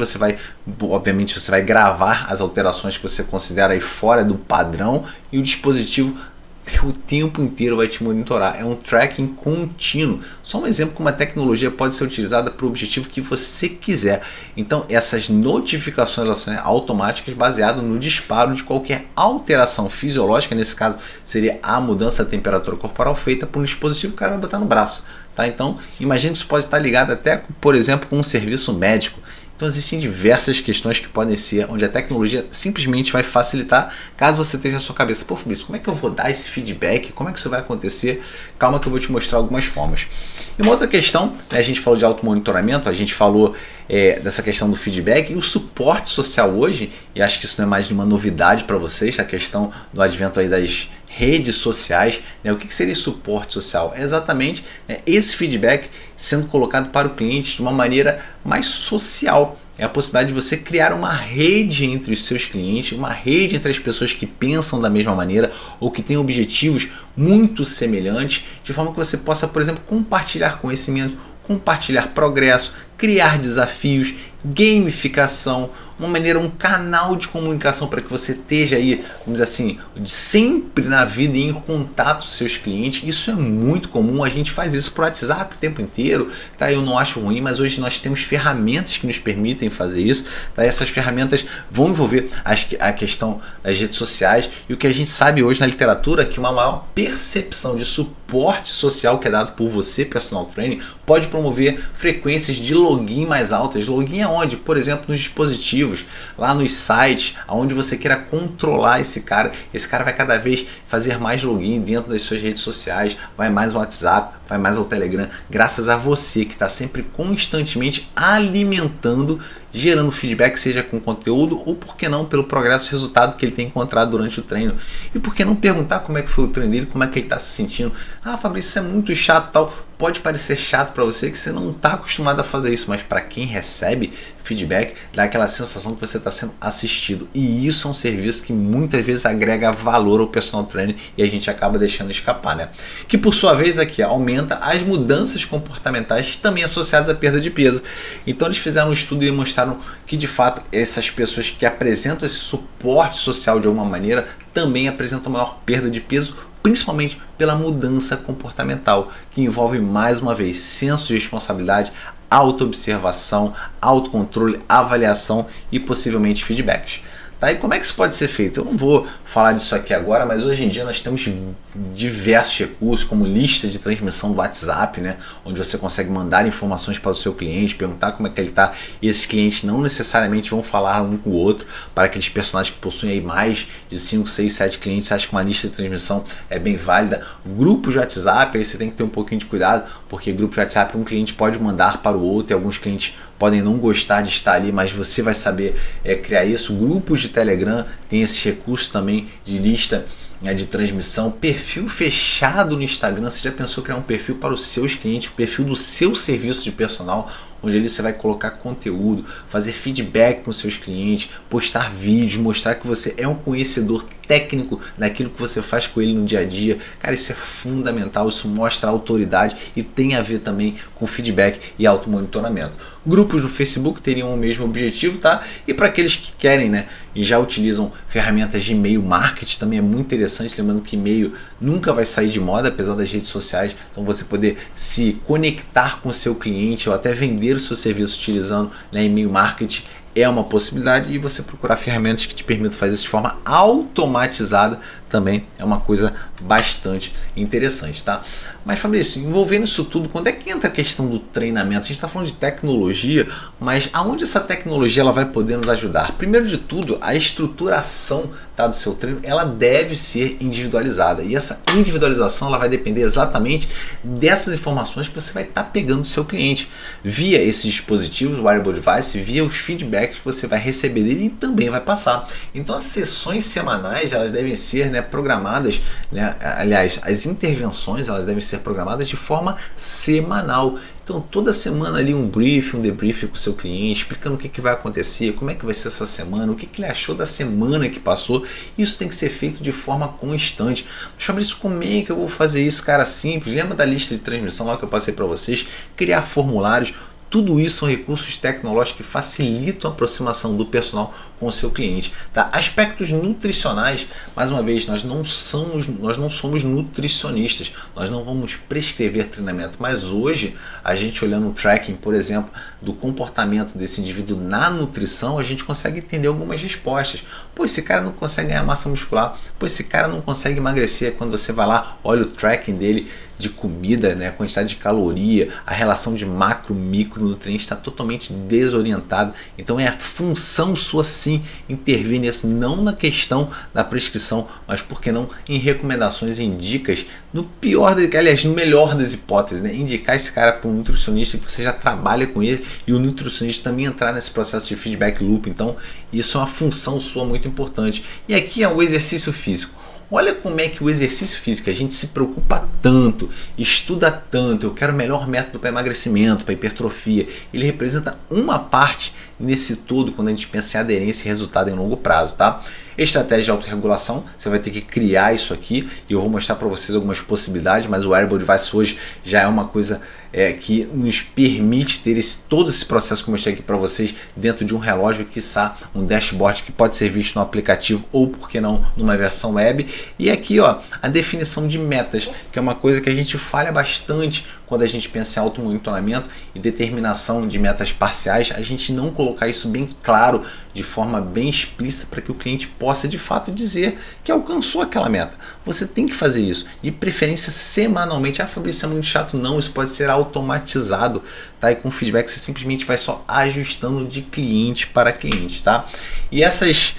A: Obviamente você vai gravar as alterações que você considera aí fora do padrão e o dispositivo o tempo inteiro vai te monitorar. É um tracking contínuo. Só um exemplo como a tecnologia pode ser utilizada para o objetivo que você quiser. Então essas notificações são automáticas baseadas no disparo de qualquer alteração fisiológica. Nesse caso seria a mudança da temperatura corporal feita por um dispositivo que o cara vai botar no braço, tá? Então imagine que isso pode estar ligado até, por exemplo, com um serviço médico. Então existem diversas questões que podem ser onde a tecnologia simplesmente vai facilitar, caso você esteja na sua cabeça: pô, Fabrício, como é que eu vou dar esse feedback? Como é que isso vai acontecer? Calma que eu vou te mostrar algumas formas. E uma outra questão, né, a gente falou de automonitoramento, a gente falou dessa questão do feedback e o suporte social hoje, e acho que isso não é mais nenhuma novidade para vocês, a questão do advento aí das redes sociais, né? O que seria suporte social? É exatamente, né, esse feedback sendo colocado para o cliente de uma maneira mais social. É a possibilidade de você criar uma rede entre os seus clientes, uma rede entre as pessoas que pensam da mesma maneira ou que têm objetivos muito semelhantes, de forma que você possa, por exemplo, compartilhar conhecimento, compartilhar progresso, criar desafios, gamificação, um canal de comunicação para que você esteja aí, vamos dizer assim, sempre na vida e em contato com seus clientes. Isso é muito comum, a gente faz isso por WhatsApp o tempo inteiro, tá? Eu não acho ruim, mas hoje nós temos ferramentas que nos permitem fazer isso, tá? Essas ferramentas vão envolver a questão das redes sociais, e o que a gente sabe hoje na literatura é que uma maior percepção de suporte social que é dado por você, personal trainer, pode promover frequências de login mais altas. Login aonde? Por exemplo, nos dispositivos, lá nos sites, onde você queira controlar esse cara vai cada vez fazer mais login dentro das suas redes sociais, vai mais ao WhatsApp, vai mais ao Telegram, graças a você que está sempre constantemente alimentando, gerando feedback, seja com conteúdo ou, por que não, pelo progresso e resultado que ele tem encontrado durante o treino. E por que não perguntar como é que foi o treino dele, como é que ele está se sentindo? Ah, Fabrício, isso é muito chato, tal. Pode parecer chato para você que você não está acostumado a fazer isso, mas para quem recebe feedback, dá aquela sensação que você está sendo assistido. E isso é um serviço que muitas vezes agrega valor ao personal trainer e a gente acaba deixando escapar, né? Que por sua vez aqui aumenta as mudanças comportamentais também associadas à perda de peso. Então eles fizeram um estudo e mostraram que de fato essas pessoas que apresentam esse suporte social de alguma maneira também apresentam maior perda de peso, principalmente pela mudança comportamental, que envolve, mais uma vez, senso de responsabilidade, autoobservação, autocontrole, avaliação e possivelmente feedbacks. Tá? E como é que isso pode ser feito? Eu não vou falar disso aqui agora, mas hoje em dia nós temos diversos recursos, como lista de transmissão do WhatsApp, né? Onde você consegue mandar informações para o seu cliente, perguntar como é que ele está, e esses clientes não necessariamente vão falar um com o outro. Para aqueles personagens que possuem aí mais de 5, 6, 7 clientes, acho que uma lista de transmissão é bem válida. Grupos de WhatsApp, aí você tem que ter um pouquinho de cuidado, porque grupos de WhatsApp um cliente pode mandar para o outro e alguns clientes podem não gostar de estar ali, mas você vai saber criar isso. Grupos de Telegram tem esses recursos também de lista de transmissão. Perfil fechado no Instagram. Você já pensou em criar um perfil para os seus clientes, o perfil do seu serviço de personal, onde ali você vai colocar conteúdo, fazer feedback com seus clientes, postar vídeos, mostrar que você é um conhecedor técnico daquilo que você faz com ele no dia a dia. Cara, isso é fundamental, isso mostra autoridade e tem a ver também com feedback e automonitoramento. Grupos no Facebook teriam o mesmo objetivo, tá? E para aqueles que querem, né, e já utilizam ferramentas de e-mail marketing, também é muito interessante, lembrando que e-mail nunca vai sair de moda, apesar das redes sociais, então você poder se conectar com o seu cliente ou até vender o seu serviço utilizando, né, e-mail marketing é uma possibilidade, e você procurar ferramentas que te permitam fazer isso de forma automatizada também é uma coisa bastante interessante, tá? Mas Fabrício, envolvendo isso tudo, quando é que entra a questão do treinamento? A gente está falando de tecnologia, mas aonde essa tecnologia ela vai poder nos ajudar? Primeiro de tudo, a estruturação, tá, do seu treino, ela deve ser individualizada, e essa individualização ela vai depender exatamente dessas informações que você vai estar pegando do seu cliente, via esses dispositivos, o wearable device, via os feedbacks que você vai receber dele e também vai passar. Então as sessões semanais elas devem ser, né, programadas, né, aliás, as intervenções elas devem ser programadas de forma semanal. Então toda semana ali um briefing, um debriefing com o seu cliente, explicando o que vai acontecer, como é que vai ser essa semana, o que ele achou da semana que passou. Isso tem que ser feito de forma constante. Mas Fabrício, como é que eu vou fazer isso? Cara, simples. Lembra da lista de transmissão lá que eu passei para vocês? Criar formulários. Tudo isso são recursos tecnológicos que facilitam a aproximação do personal com o seu cliente, tá? Aspectos nutricionais, mais uma vez, nós não somos nutricionistas, nós não vamos prescrever treinamento, mas hoje, a gente olhando o tracking, por exemplo, do comportamento desse indivíduo na nutrição, a gente consegue entender algumas respostas. Pô, esse cara não consegue ganhar massa muscular, pô, esse cara não consegue emagrecer. Quando você vai lá, olha o tracking dele de comida, né, a quantidade de caloria, a relação de macro, micro nutrientes está totalmente desorientada. Então é a função sua sim intervir nisso, não na questão da prescrição, mas por que não em recomendações e dicas, no pior, aliás, no melhor das hipóteses, né, indicar esse cara para um nutricionista que você já trabalha com ele e o nutricionista também entrar nesse processo de feedback loop. Então isso é uma função sua muito importante. E aqui é o exercício físico. Olha como é que o exercício físico, a gente se preocupa tanto, estuda tanto, eu quero o melhor método para emagrecimento, para hipertrofia. Ele representa uma parte nesse todo quando a gente pensa em aderência e resultado em longo prazo, tá? Estratégia de autorregulação, você vai ter que criar isso aqui e eu vou mostrar para vocês algumas possibilidades, mas o wearable device hoje já é uma coisa que nos permite ter todo esse processo que eu mostrei aqui para vocês dentro de um relógio, quiçá um dashboard que pode ser visto no aplicativo ou, por que não, numa versão web. E aqui, ó, a definição de metas, que é uma coisa que a gente falha bastante quando a gente pensa em auto-monitoramento e determinação de metas parciais, a gente não colocar isso bem claro, de forma bem explícita, para que o cliente possa de fato dizer que alcançou aquela meta. Você tem que fazer isso, de preferência semanalmente. Ah, Fabrício, é muito chato. Não, isso pode ser automatizado, tá? E com feedback você simplesmente vai só ajustando de cliente para cliente, tá? E essas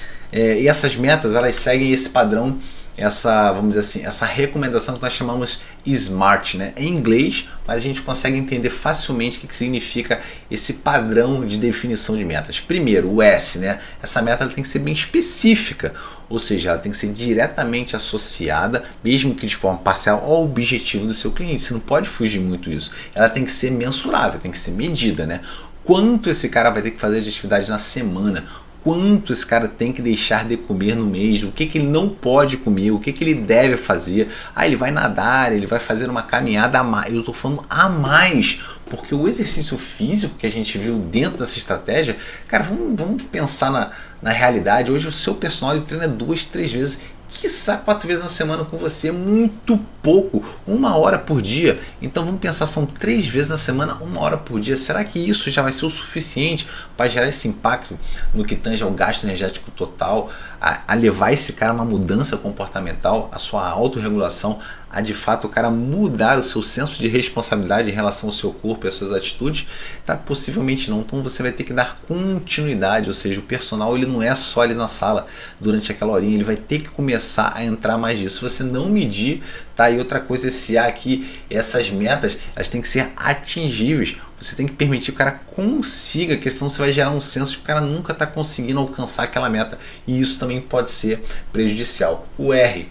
A: metas, elas seguem esse padrão, vamos dizer assim, essa recomendação que nós chamamos SMART, né? Em inglês, mas a gente consegue entender facilmente o que significa esse padrão de definição de metas. Primeiro, o S, né? Essa meta ela tem que ser bem específica, ou seja, ela tem que ser diretamente associada, mesmo que de forma parcial, ao objetivo do seu cliente. Você não pode fugir muito disso. Ela tem que ser mensurável, tem que ser medida, né? Quanto esse cara vai ter que fazer de atividade na semana? Quanto esse cara tem que deixar de comer no mês, o que ele não pode comer, o que ele deve fazer. Ah, ele vai nadar, ele vai fazer uma caminhada a mais. Eu estou falando a mais, porque o exercício físico que a gente viu dentro dessa estratégia, cara, vamos pensar na realidade. Hoje o seu personal ele treina 2, 3 vezes, quiçá 4 vezes na semana com você, é muito pouco, 1 hora por dia. Então vamos pensar, são 3 vezes na semana, 1 hora por dia. Será que isso já vai ser o suficiente para gerar esse impacto no que tange ao gasto energético total, a levar esse cara a uma mudança comportamental, a sua autorregulação, a de fato o cara mudar o seu senso de responsabilidade em relação ao seu corpo e às suas atitudes? Tá, possivelmente não. Então você vai ter que dar continuidade, ou seja, o personal ele não é só ali na sala durante aquela horinha, ele vai ter que começar a entrar mais disso. Se você não medir, tá? E outra coisa, esse A aqui, essas metas, elas têm que ser atingíveis. Você tem que permitir que o cara consiga, porque senão você vai gerar um senso de que o cara nunca está conseguindo alcançar aquela meta, e isso também pode ser prejudicial. O R,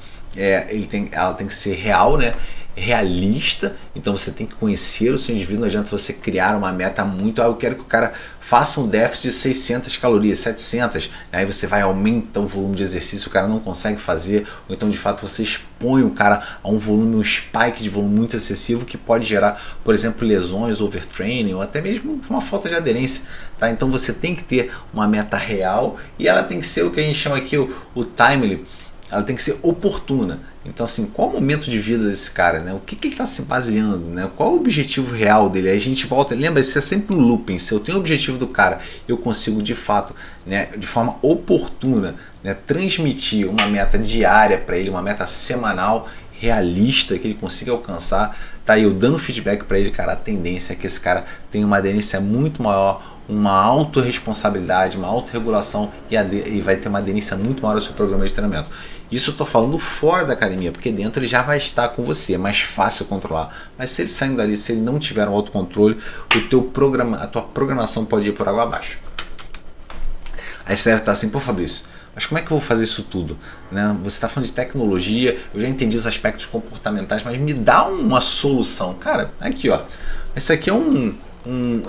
A: ela tem que ser real, né? Realista. Então você tem que conhecer o seu indivíduo. Não adianta você criar uma meta muito, eu quero que o cara faça um déficit de 600 calorias, 700, aí você vai aumentar o volume de exercício, o cara não consegue fazer, ou então de fato você expõe o cara a um volume, um spike de volume muito excessivo que pode gerar, por exemplo, lesões, overtraining ou até mesmo uma falta de aderência, tá? Então você tem que ter uma meta real e ela tem que ser o que a gente chama aqui o timely, ela tem que ser oportuna. Então, assim, qual o momento de vida desse cara, né? O que ele está se baseando, né? Qual o objetivo real dele? Aí a gente volta, lembra, isso é sempre um looping. Se eu tenho o objetivo do cara, eu consigo de fato, né, de forma oportuna, né, transmitir uma meta diária para ele, uma meta semanal realista que ele consiga alcançar, tá? E eu dando feedback para ele, cara, a tendência é que esse cara tenha uma aderência muito maior, uma autorresponsabilidade, uma autorregulação e vai ter uma aderência muito maior ao seu programa de treinamento. Isso eu estou falando fora da academia, porque dentro ele já vai estar com você, é mais fácil controlar. Mas se ele saindo dali, se ele não tiver um autocontrole, a tua programação pode ir por água abaixo. Aí você deve estar assim, pô, Fabrício, mas como é que eu vou fazer isso tudo? Né? Você está falando de tecnologia, eu já entendi os aspectos comportamentais, mas me dá uma solução. Cara, aqui ó, esse aqui é um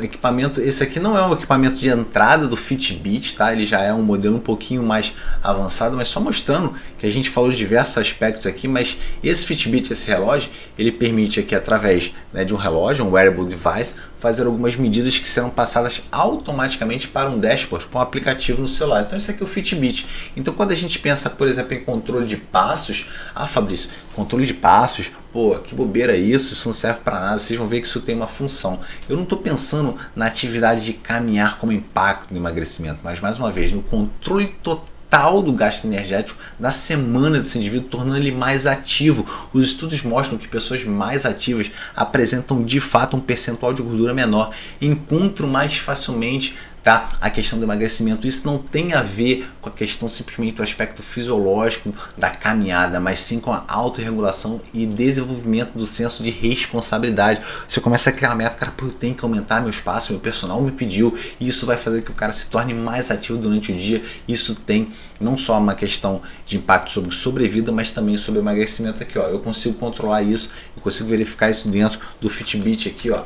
A: equipamento, esse aqui não é um equipamento de entrada do Fitbit, tá? Ele já é um modelo um pouquinho mais avançado, mas só mostrando que a gente falou de diversos aspectos aqui, mas esse Fitbit, esse relógio, ele permite aqui através, né, de um relógio, um wearable device, fazer algumas medidas que serão passadas automaticamente para um dashboard, para um aplicativo no celular. Então isso aqui é o Fitbit. Então quando a gente pensa, por exemplo, em controle de passos, Fabrício, controle de passos, pô, que bobeira isso não serve para nada, vocês vão ver que isso tem uma função. Eu não estou pensando na atividade de caminhar como impacto no emagrecimento, mas mais uma vez, no controle total do gasto energético da semana desse indivíduo, tornando ele mais ativo. Os estudos mostram que pessoas mais ativas apresentam de fato um percentual de gordura menor, encontram mais facilmente, tá, a questão do emagrecimento. Isso não tem a ver com a questão simplesmente do aspecto fisiológico da caminhada, mas sim com a autorregulação e desenvolvimento do senso de responsabilidade. Você começa a criar uma meta, cara, pô, eu tenho que aumentar meu espaço, meu personal me pediu, e isso vai fazer que o cara se torne mais ativo durante o dia. Isso tem não só uma questão de impacto sobre sobrevida, mas também sobre emagrecimento aqui, ó. Eu consigo controlar isso, eu consigo verificar isso dentro do Fitbit aqui, ó.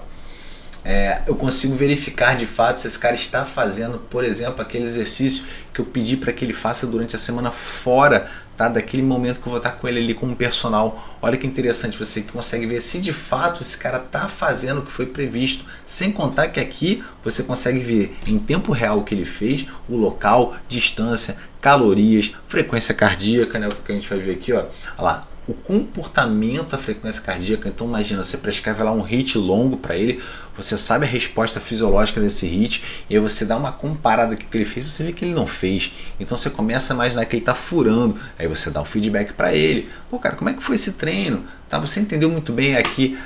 A: Eu consigo verificar de fato se esse cara está fazendo, por exemplo, aquele exercício que eu pedi para que ele faça durante a semana fora, tá, daquele momento que eu vou estar com ele ali como personal. Olha que interessante, você consegue ver se de fato esse cara está fazendo o que foi previsto, sem contar que aqui você consegue ver em tempo real o que ele fez, o local, distância, calorias, frequência cardíaca, né, o que a gente vai ver aqui, ó. Olha lá, o comportamento da frequência cardíaca. Então imagina, você prescreve lá um HIIT longo para ele, você sabe a resposta fisiológica desse HIIT, e aí você dá uma comparada com o que ele fez, você vê que ele não fez. Então você começa a imaginar que ele está furando, aí você dá um feedback para ele. Pô, cara, como é que foi esse treino? Tá, você entendeu muito bem aqui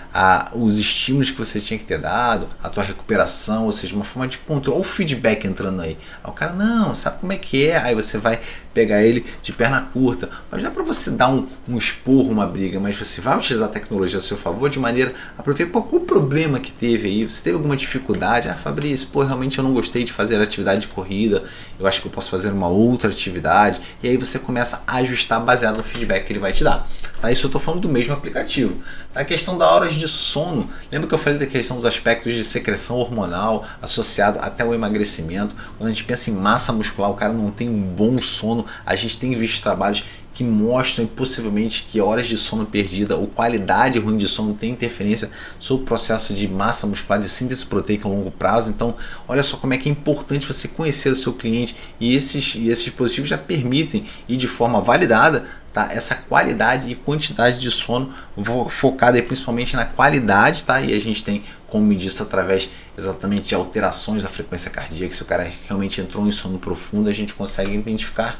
A: os estímulos que você tinha que ter dado, a tua recuperação, ou seja, uma forma de controle, o feedback entrando aí. Aí o cara, não, sabe como é que é? Aí você vai pegar ele de perna curta, mas não é para você dar um esporro, uma briga, mas você vai utilizar a tecnologia a seu favor de maneira a ver qual o problema que teve aí. Você teve alguma dificuldade? Fabrício, pô, realmente eu não gostei de fazer atividade de corrida, eu acho que eu posso fazer uma outra atividade, e aí você começa a ajustar baseado no feedback que ele vai te dar. Tá? Isso eu estou falando do mesmo aplicativo. Tá? A questão das horas de sono, lembra que eu falei da questão dos aspectos de secreção hormonal associado até o emagrecimento? Quando a gente pensa em massa muscular, o cara não tem um bom sono. A gente tem visto trabalhos que mostram possivelmente que horas de sono perdida ou qualidade ruim de sono tem interferência sobre o processo de massa muscular, de síntese proteica a longo prazo. Então, olha só como é que é importante você conhecer o seu cliente, e esses dispositivos já permitem, e de forma validada, tá, essa qualidade e quantidade de sono focada aí principalmente na qualidade, tá? E a gente tem como medir isso através exatamente de alterações da frequência cardíaca. Se o cara realmente entrou em sono profundo, a gente consegue identificar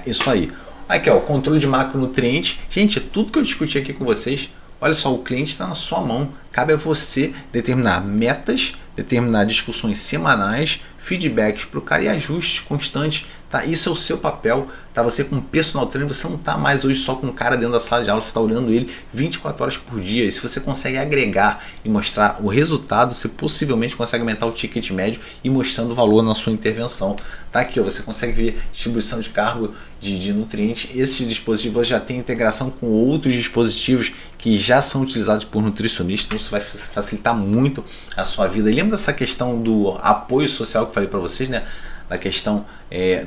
A: isso aí. Aqui, ó, o controle de macronutrientes. Gente, é tudo que eu discuti aqui com vocês. Olha só, o cliente está na sua mão. Cabe a você determinar metas, determinar discussões semanais, feedbacks para o cara e ajustes constantes. Tá? Isso é o seu papel. Tá? Você como personal trainer, você não está mais hoje só com o cara dentro da sala de aula, você está olhando ele 24 horas por dia. E se você consegue agregar e mostrar o resultado, você possivelmente consegue aumentar o ticket médio e mostrando valor na sua intervenção. Tá? Aqui, ó, você consegue ver distribuição de carbo, de nutrientes. Esse dispositivo já tem integração com outros dispositivos que já são utilizados por nutricionistas, então isso vai facilitar muito a sua vida. E lembra dessa questão do apoio social que eu falei para vocês, né? Da questão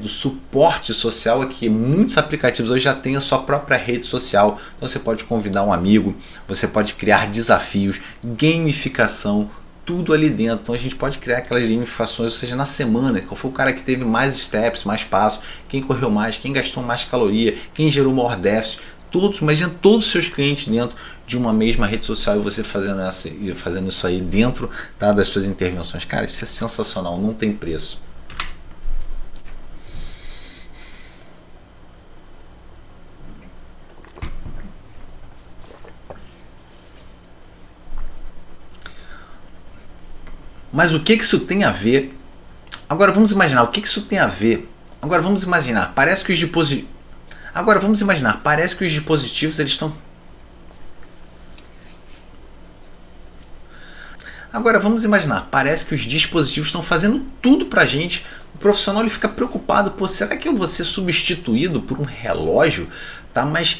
A: do suporte social, é que muitos aplicativos hoje já têm a sua própria rede social. Então você pode convidar um amigo, você pode criar desafios, gamificação, tudo ali dentro. Então a gente pode criar aquelas gamificações, ou seja, na semana, qual foi o cara que teve mais steps, mais passos, quem correu mais, quem gastou mais caloria, quem gerou maior déficit, todos, imagina todos os seus clientes dentro de uma mesma rede social e você fazendo isso aí dentro, tá, das suas intervenções. Cara, isso é sensacional, não tem preço. Mas o que isso tem a ver? Agora vamos imaginar o que isso tem a ver. Agora vamos imaginar, parece que os dispositivos. Eles estão. Agora vamos imaginar, parece que os dispositivos estão fazendo tudo pra gente. O profissional ele fica preocupado, pô, será que eu vou ser substituído por um relógio? Tá, mas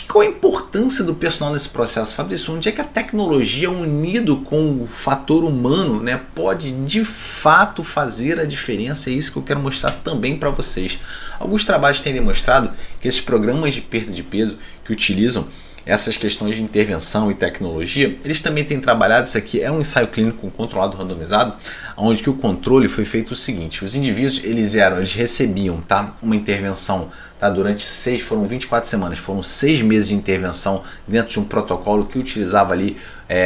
A: qual é a importância do personal nesse processo? Fabrício, onde é que a tecnologia unido com o fator humano, né, pode de fato fazer a diferença? É isso que eu quero mostrar também para vocês. Alguns trabalhos têm demonstrado que esses programas de perda de peso que utilizam essas questões de intervenção e tecnologia, eles também têm trabalhado, isso aqui é um ensaio clínico controlado randomizado, onde que o controle foi feito o seguinte: os indivíduos eles recebiam, tá, uma intervenção, tá, durante 24 semanas, foram 6 meses de intervenção dentro de um protocolo que utilizava ali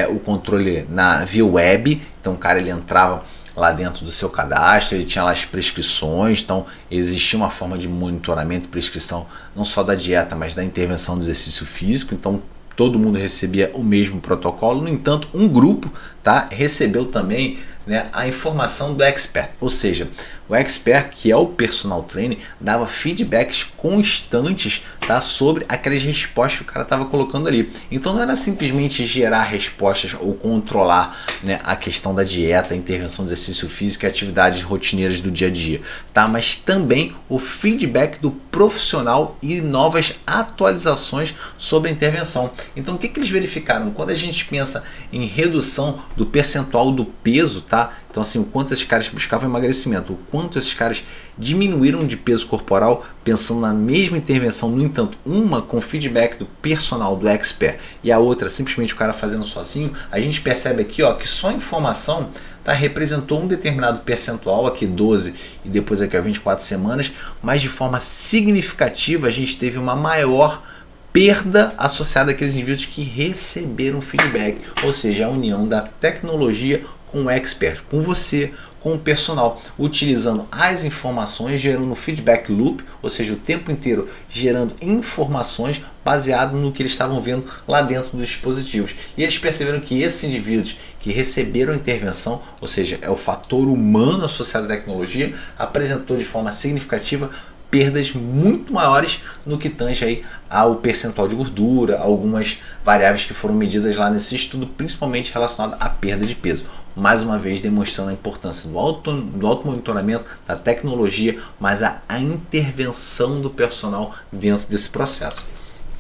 A: o controle via web. Então o cara ele entrava lá dentro do seu cadastro, ele tinha lá as prescrições, então existia uma forma de monitoramento e prescrição não só da dieta, mas da intervenção do exercício físico. Então todo mundo recebia o mesmo protocolo. No entanto, um grupo, tá, recebeu também, né, a informação do expert, ou seja, o expert, que é o personal trainer, dava feedbacks constantes, tá, sobre aquelas respostas que o cara estava colocando ali. Então não era simplesmente gerar respostas ou controlar, né, a questão da dieta, a intervenção do exercício físico e atividades rotineiras do dia a dia, tá, mas também o feedback do profissional e novas atualizações sobre a intervenção. Então o que eles verificaram? Quando a gente pensa em redução do percentual do peso, tá? Então assim, o quanto esses caras buscavam emagrecimento, o quanto esses caras diminuíram de peso corporal pensando na mesma intervenção. No entanto, uma com feedback do personal, do expert, e a outra simplesmente o cara fazendo sozinho, a gente percebe aqui, ó, que só a informação, tá, representou um determinado percentual, aqui 12 e depois aqui a 24 semanas, mas de forma significativa a gente teve uma maior perda associada àqueles indivíduos que receberam feedback, ou seja, a união da tecnologia com o expert, com você, com o personal, utilizando as informações, gerando feedback loop, ou seja, o tempo inteiro gerando informações baseado no que eles estavam vendo lá dentro dos dispositivos. E eles perceberam que esses indivíduos que receberam a intervenção, ou seja, é o fator humano associado à tecnologia, apresentou de forma significativa perdas muito maiores no que tange aí ao percentual de gordura, algumas variáveis que foram medidas lá nesse estudo, principalmente relacionado à perda de peso. Mais uma vez demonstrando a importância do automonitoramento, da tecnologia, mas a intervenção do personal dentro desse processo.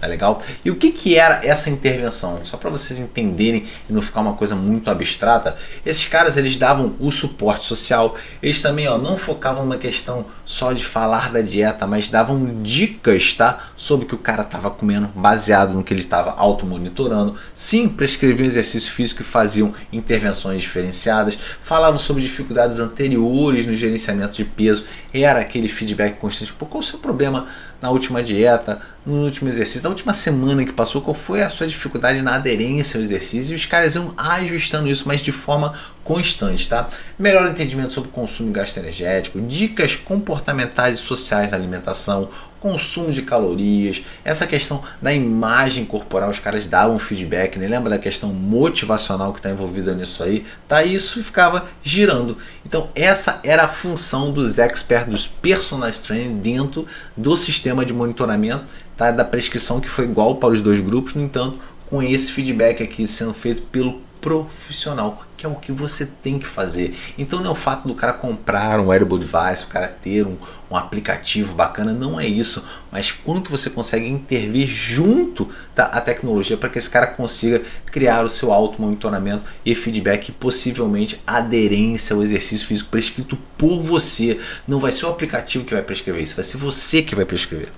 A: Tá legal? E o que era essa intervenção? Só para vocês entenderem e não ficar uma coisa muito abstrata, esses caras eles davam o suporte social, eles também, ó, não focavam numa questão só de falar da dieta, mas davam dicas, tá, sobre o que o cara estava comendo, baseado no que ele estava automonitorando. Sim, prescreviam exercício físico e faziam intervenções diferenciadas, falavam sobre dificuldades anteriores no gerenciamento de peso, era aquele feedback constante. Pô, qual o seu problema na última dieta, no último exercício, na última semana que passou, qual foi a sua dificuldade na aderência ao exercício? E os caras iam ajustando isso, mas de forma constante, tá? Melhor entendimento sobre o consumo de gasto energético, dicas comportamentais e sociais da alimentação, consumo de calorias, essa questão da imagem corporal, os caras davam feedback, né? Lembra da questão motivacional que está envolvida nisso aí? Tá, isso ficava girando. Então essa era a função dos experts, dos personal trainers dentro do sistema de monitoramento, tá, da prescrição, que foi igual para os dois grupos, no entanto, com esse feedback aqui sendo feito pelo profissional, que é o que você tem que fazer. Então não é o fato do cara comprar um wearable device, o cara ter um aplicativo bacana, não é isso, mas quanto você consegue intervir junto, tá, a tecnologia para que esse cara consiga criar o seu auto-monitoramento e feedback e possivelmente aderência ao exercício físico prescrito por você. Não vai ser o aplicativo que vai prescrever isso, vai ser você que vai prescrever.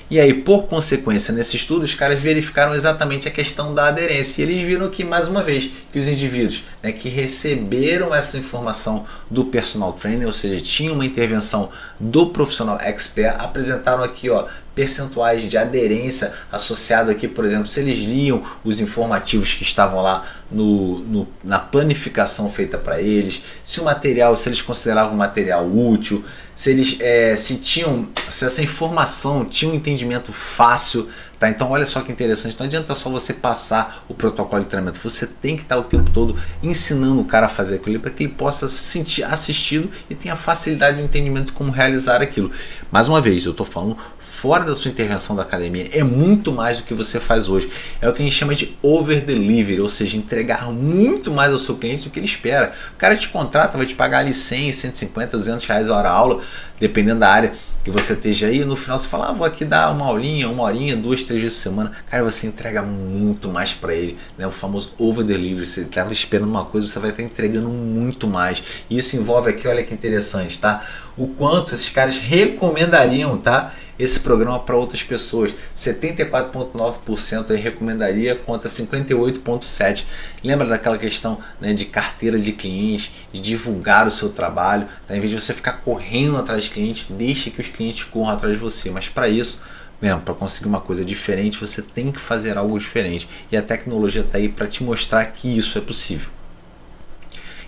A: E aí, por consequência, nesse estudo, os caras verificaram exatamente a questão da aderência. E eles viram que, mais uma vez, que os indivíduos, né, que receberam essa informação do personal trainer, ou seja, tinham uma intervenção do profissional expert, apresentaram aqui, ó, percentuais de aderência associado aqui, por exemplo, se eles liam os informativos que estavam lá na planificação feita para eles, se o material, se eles consideravam o material útil, se eles se essa informação tinha um entendimento fácil, tá? Então olha só que interessante, não adianta só você passar o protocolo de treinamento, você tem que estar o tempo todo ensinando o cara a fazer aquilo para que ele possa se sentir assistido e tenha facilidade de entendimento de como realizar aquilo. Mais uma vez, eu estou falando fora da sua intervenção da academia, é muito mais do que você faz hoje. É o que a gente chama de over delivery, ou seja, entregar muito mais ao seu cliente do que ele espera. O cara te contrata, vai te pagar ali 100, 150, 200 reais a hora aula, dependendo da área que você esteja aí. No final você fala, vou aqui dar uma aulinha, 2, 3 vezes por semana. Cara, você entrega muito mais para ele, né? O famoso over delivery. Você estava esperando uma coisa, você vai estar entregando muito mais. E isso envolve aqui, olha que interessante, tá? O quanto esses caras recomendariam, tá? Esse programa para outras pessoas. 74,9% aí recomendaria contra 58,7%. Lembra daquela questão, né, de carteira de clientes, de divulgar o seu trabalho, tá? Em vez de você ficar correndo atrás de clientes, deixe que os clientes corram atrás de você. Mas para isso, mesmo, para conseguir uma coisa diferente, você tem que fazer algo diferente. E a tecnologia está aí para te mostrar que isso é possível.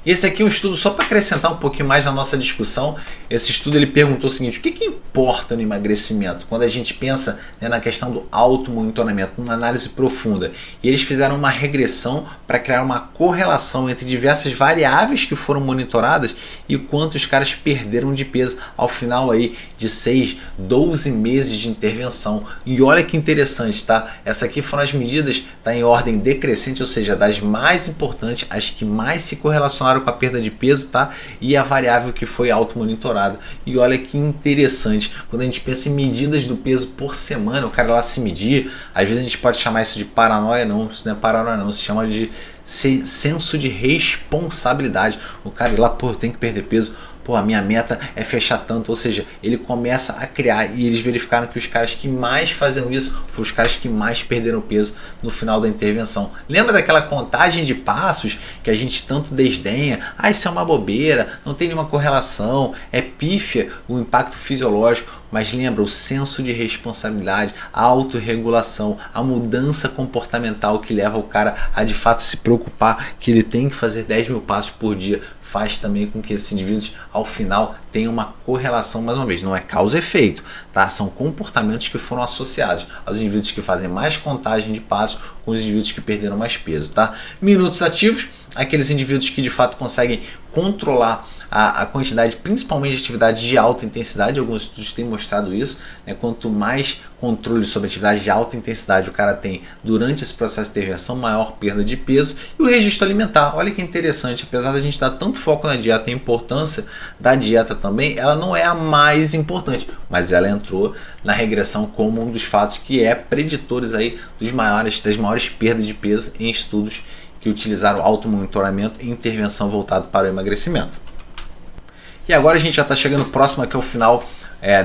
A: Esse aqui é um estudo só para acrescentar um pouquinho mais na nossa discussão. Esse estudo ele perguntou o seguinte: o que importa no emagrecimento? Quando a gente pensa, né, na questão do automonitoramento, uma análise profunda. E eles fizeram uma regressão para criar uma correlação entre diversas variáveis que foram monitoradas e quanto os caras perderam de peso ao final aí de 6, 12 meses de intervenção. E olha que interessante, tá? Essa aqui foram as medidas, tá, em ordem decrescente, ou seja, das mais importantes, as que mais se correlacionaram com a perda de peso, tá? E a variável que foi automonitorada. E olha que interessante, quando a gente pensa em medidas do peso por semana, o cara lá se medir, às vezes a gente pode chamar isso de paranoia, não, isso não é paranoia não, se chama de senso de responsabilidade. O cara lá, pô, tem que perder peso, pô, a minha meta é fechar tanto, ou seja, ele começa a criar, e eles verificaram que os caras que mais faziam isso foram os caras que mais perderam peso no final da intervenção. Lembra daquela contagem de passos que a gente tanto desdenha? Ah, isso é uma bobeira, não tem nenhuma correlação, é pífia o impacto fisiológico, mas lembra o senso de responsabilidade, a autorregulação, a mudança comportamental que leva o cara a de fato se preocupar que ele tem que fazer 10 mil passos por dia, faz também com que esses indivíduos ao final tenham uma correlação, mais uma vez, não é causa e efeito, tá? São comportamentos que foram associados aos indivíduos que fazem mais contagem de passos com os indivíduos que perderam mais peso, tá? Minutos ativos, aqueles indivíduos que de fato conseguem controlar a quantidade, principalmente de atividade de alta intensidade. Alguns estudos têm mostrado isso, né? Quanto mais controle sobre atividade de alta intensidade o cara tem durante esse processo de intervenção, maior perda de peso. E o registro alimentar, olha que interessante, apesar da gente dar tanto foco na dieta e a importância da dieta também, ela não é a mais importante, mas ela entrou na regressão como um dos fatos que é preditores aí das maiores perdas de peso em estudos que utilizaram automonitoramento e intervenção voltado para o emagrecimento. E agora a gente já está chegando próximo aqui ao final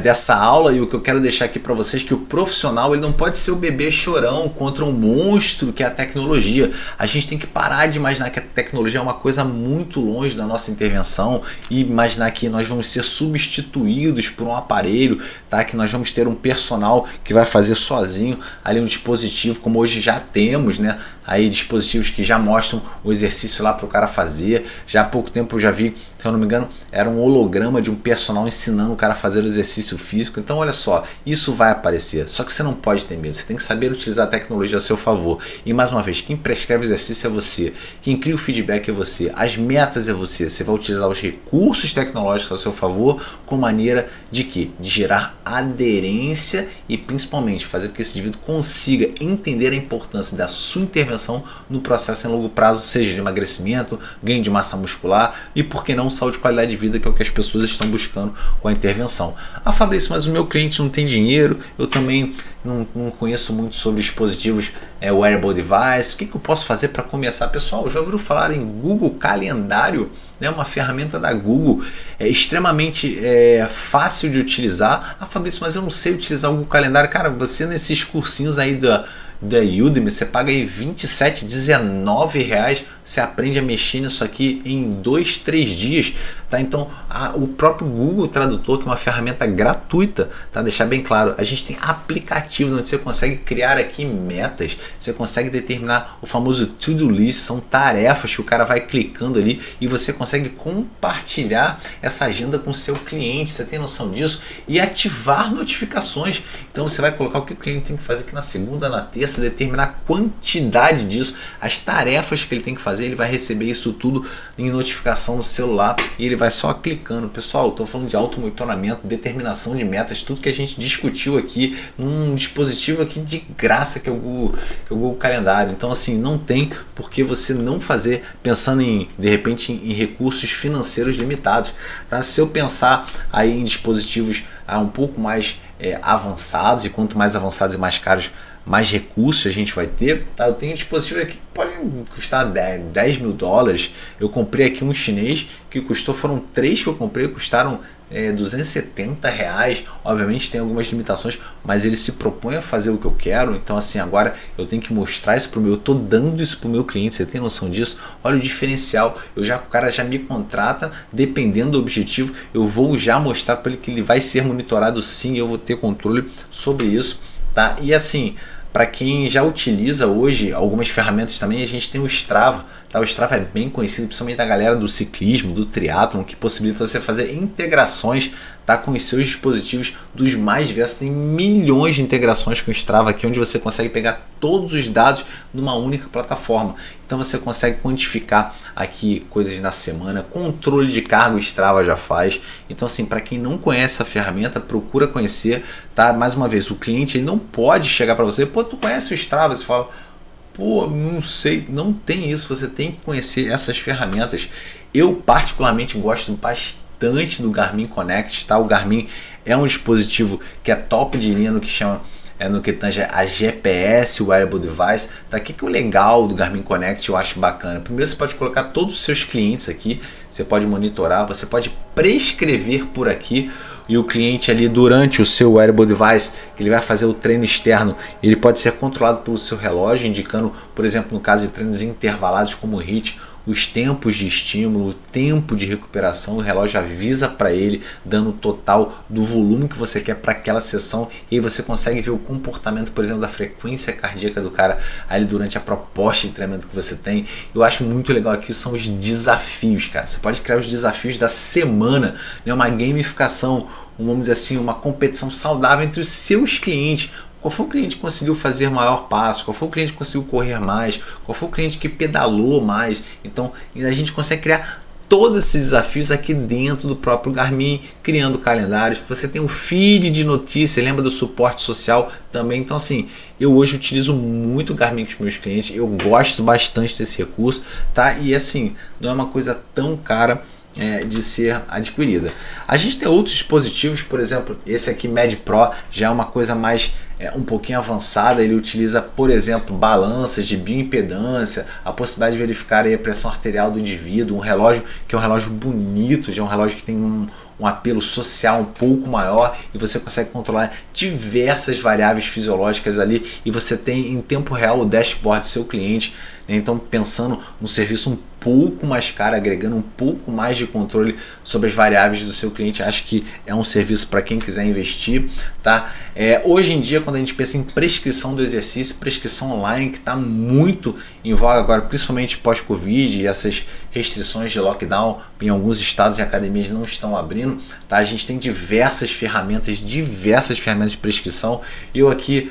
A: dessa aula, e o que eu quero deixar aqui para vocês é que o profissional ele não pode ser o bebê chorão contra um monstro que é a tecnologia. A gente tem que parar de imaginar que a tecnologia é uma coisa muito longe da nossa intervenção e imaginar que nós vamos ser substituídos por um aparelho, tá? Que nós vamos ter um personal que vai fazer sozinho ali um dispositivo, como hoje já temos, né? Aí dispositivos que já mostram o exercício lá para o cara fazer. Já há pouco tempo eu já vi, se eu não me engano, era um holograma de um personal ensinando o cara a fazer o exercício físico. Então olha só, isso vai aparecer, só que você não pode ter medo, você tem que saber utilizar a tecnologia a seu favor. E mais uma vez, quem prescreve o exercício é você, quem cria o feedback é você, as metas é você. Você vai utilizar os recursos tecnológicos a seu favor com maneira de quê? De gerar aderência e principalmente fazer com que esse indivíduo consiga entender a importância da sua intervenção no processo em longo prazo, seja de emagrecimento, ganho de massa muscular e, por que não, saúde e qualidade de vida, que é o que as pessoas estão buscando com a intervenção. Ah, Fabrício, mas o meu cliente não tem dinheiro, eu também não conheço muito sobre dispositivos wearable device, o que eu posso fazer para começar? Pessoal, já ouviram falar em Google Calendário? Né, uma ferramenta da Google extremamente fácil de utilizar. Ah, Fabrício, mas eu não sei utilizar o Google Calendário. Cara, você nesses cursinhos aí da Udemy, você paga aí 27, 19 reais, você aprende a mexer nisso aqui em 2, 3 dias, tá? Então o próprio Google Tradutor, que é uma ferramenta gratuita, tá? Deixar bem claro, a gente tem aplicativos onde você consegue criar aqui metas, você consegue determinar o famoso to-do list, são tarefas que o cara vai clicando ali e você consegue compartilhar essa agenda com o seu cliente, você tem noção disso? E ativar notificações, então você vai colocar o que o cliente tem que fazer aqui na segunda, na terça, determinar a quantidade disso, as tarefas que ele tem que fazer, ele vai receber isso tudo em notificação no celular e ele vai só clicando. Pessoal, estou falando de auto-monitoramento, determinação de metas, tudo que a gente discutiu aqui num dispositivo aqui de graça que é o Google Calendário. Então assim, não tem por que você não fazer pensando de repente em recursos financeiros limitados, tá? Se eu pensar aí em dispositivos um pouco mais avançados, e quanto mais avançados e mais caros, mais recursos a gente vai ter, tá? Eu tenho um dispositivo aqui que pode custar 10 mil dólares. Eu comprei aqui um chinês que custou, foram 3 que eu comprei, custaram 270 reais. Obviamente tem algumas limitações, mas ele se propõe a fazer o que eu quero. Então assim, agora eu tenho que mostrar isso eu estou dando isso para o meu cliente, você tem noção disso? Olha o diferencial, o cara já me contrata, dependendo do objetivo, eu vou já mostrar para ele que ele vai ser monitorado sim, eu vou ter controle sobre isso, tá? E assim, para quem já utiliza hoje algumas ferramentas também, a gente tem o Strava. Tá? O Strava é bem conhecido, principalmente da galera do ciclismo, do triatlon, que possibilita você fazer integrações, tá, com os seus dispositivos dos mais diversos. Tem milhões de integrações com o Strava aqui, onde você consegue pegar todos os dados numa única plataforma. Então você consegue quantificar aqui coisas na semana, controle de carga o Strava já faz. Então assim, para quem não conhece a ferramenta, procura conhecer, tá? Mais uma vez, o cliente ele não pode chegar para você, pô, tu conhece o Strava? Você fala, pô, não sei, não tem isso, você tem que conhecer essas ferramentas. Eu particularmente gosto bastante do Garmin Connect, tá? O Garmin é um dispositivo que é top de linha no que chama no que tange a GPS, o wearable device, tá? O que é o legal do Garmin Connect, eu acho bacana. Primeiro, você pode colocar todos os seus clientes aqui, você pode monitorar, você pode prescrever por aqui, e o cliente ali durante o seu wearable device, que ele vai fazer o treino externo, ele pode ser controlado pelo seu relógio, indicando, por exemplo, no caso de treinos intervalados como o HIIT, os tempos de estímulo, o tempo de recuperação, o relógio avisa para ele, dando o total do volume que você quer para aquela sessão, e aí você consegue ver o comportamento, por exemplo, da frequência cardíaca do cara ali durante a proposta de treinamento que você tem. Eu acho muito legal aqui são os desafios, cara. Você pode criar os desafios da semana, né? Uma gamificação, vamos dizer assim, uma competição saudável entre os seus clientes. Qual foi o cliente que conseguiu fazer maior passo? Qual foi o cliente que conseguiu correr mais? Qual foi o cliente que pedalou mais? Então a gente consegue criar todos esses desafios aqui dentro do próprio Garmin, criando calendários. Você tem um feed de notícias, lembra do suporte social também. Então assim, eu hoje utilizo muito o Garmin com os meus clientes, eu gosto bastante desse recurso, tá? E assim, não é uma coisa tão cara de ser adquirida. A gente tem outros dispositivos, por exemplo, esse aqui Med Pro já é uma coisa mais um pouquinho avançada. Ele utiliza, por exemplo, balanças de bioimpedância, a possibilidade de verificar aí a pressão arterial do indivíduo, um relógio que é um relógio bonito, já é um relógio que tem um apelo social um pouco maior, e você consegue controlar diversas variáveis fisiológicas ali, e você tem em tempo real o dashboard do seu cliente, né? Então pensando num serviço um pouco mais caro, agregando um pouco mais de controle sobre as variáveis do seu cliente, acho que é um serviço para quem quiser investir, tá? Hoje em dia, quando a gente pensa em prescrição do exercício, prescrição online, que está muito em voga agora, principalmente pós-Covid e essas restrições de lockdown em alguns estados e academias não estão abrindo, tá? A gente tem diversas ferramentas de prescrição. Eu aqui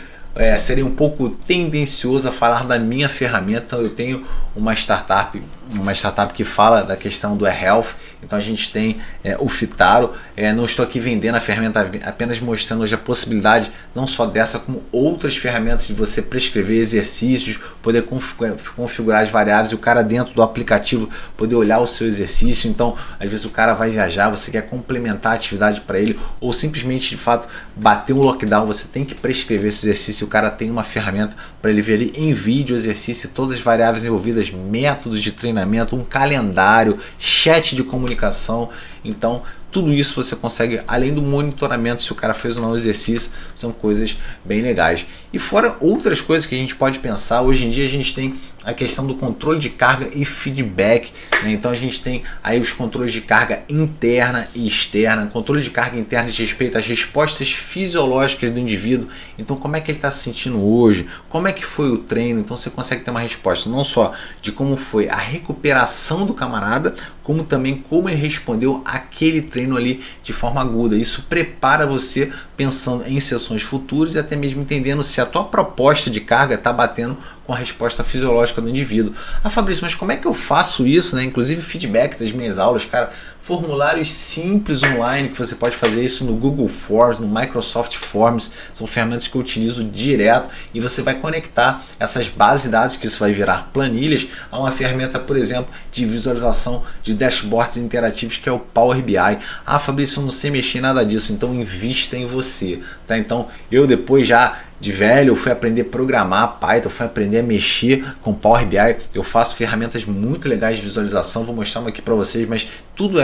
A: seria um pouco tendencioso a falar da minha ferramenta. Eu tenho uma startup uma startup que fala da questão do health. Então a gente tem o Fitaro. Não estou aqui vendendo a ferramenta, apenas mostrando hoje a possibilidade não só dessa, como outras ferramentas de você prescrever exercícios, poder configurar as variáveis e o cara dentro do aplicativo poder olhar o seu exercício. Então às vezes o cara vai viajar, você quer complementar a atividade para ele, ou simplesmente de fato bater um lockdown, você tem que prescrever esse exercício, o cara tem uma ferramenta para ele ver ali em vídeo o exercício, todas as variáveis envolvidas, métodos de treinamento, um calendário, chat de comunicação. Então tudo isso você consegue, além do monitoramento se o cara fez ou não o exercício, são coisas bem legais. E fora outras coisas que a gente pode pensar, hoje em dia a gente tem a questão do controle de carga e feedback, né? Então a gente tem aí os controles de carga interna e externa. Controle de carga interna diz respeito às respostas fisiológicas do indivíduo. Então como é que ele está se sentindo hoje, como é que foi o treino. Então você consegue ter uma resposta não só de como foi a recuperação do camarada, como também como ele respondeu aquele treino ali de forma aguda. Isso prepara você pensando em sessões futuras e até mesmo entendendo se a tua proposta de carga está batendo com a resposta fisiológica do indivíduo. Fabrício, mas como é que eu faço isso, né? Inclusive feedback das minhas aulas, cara, formulários simples online que você pode fazer isso no Google Forms, no Microsoft Forms, são ferramentas que eu utilizo direto e você vai conectar essas bases de dados, que isso vai virar planilhas, a uma ferramenta, por exemplo, de visualização de dashboards interativos, que é o Power BI. Fabrício, eu não sei mexer em nada disso, então invista em você, tá? Então eu depois já de velho, eu fui aprender a programar Python, fui aprender a mexer com Power BI, eu faço ferramentas muito legais de visualização, vou mostrar uma aqui para vocês, mas tudo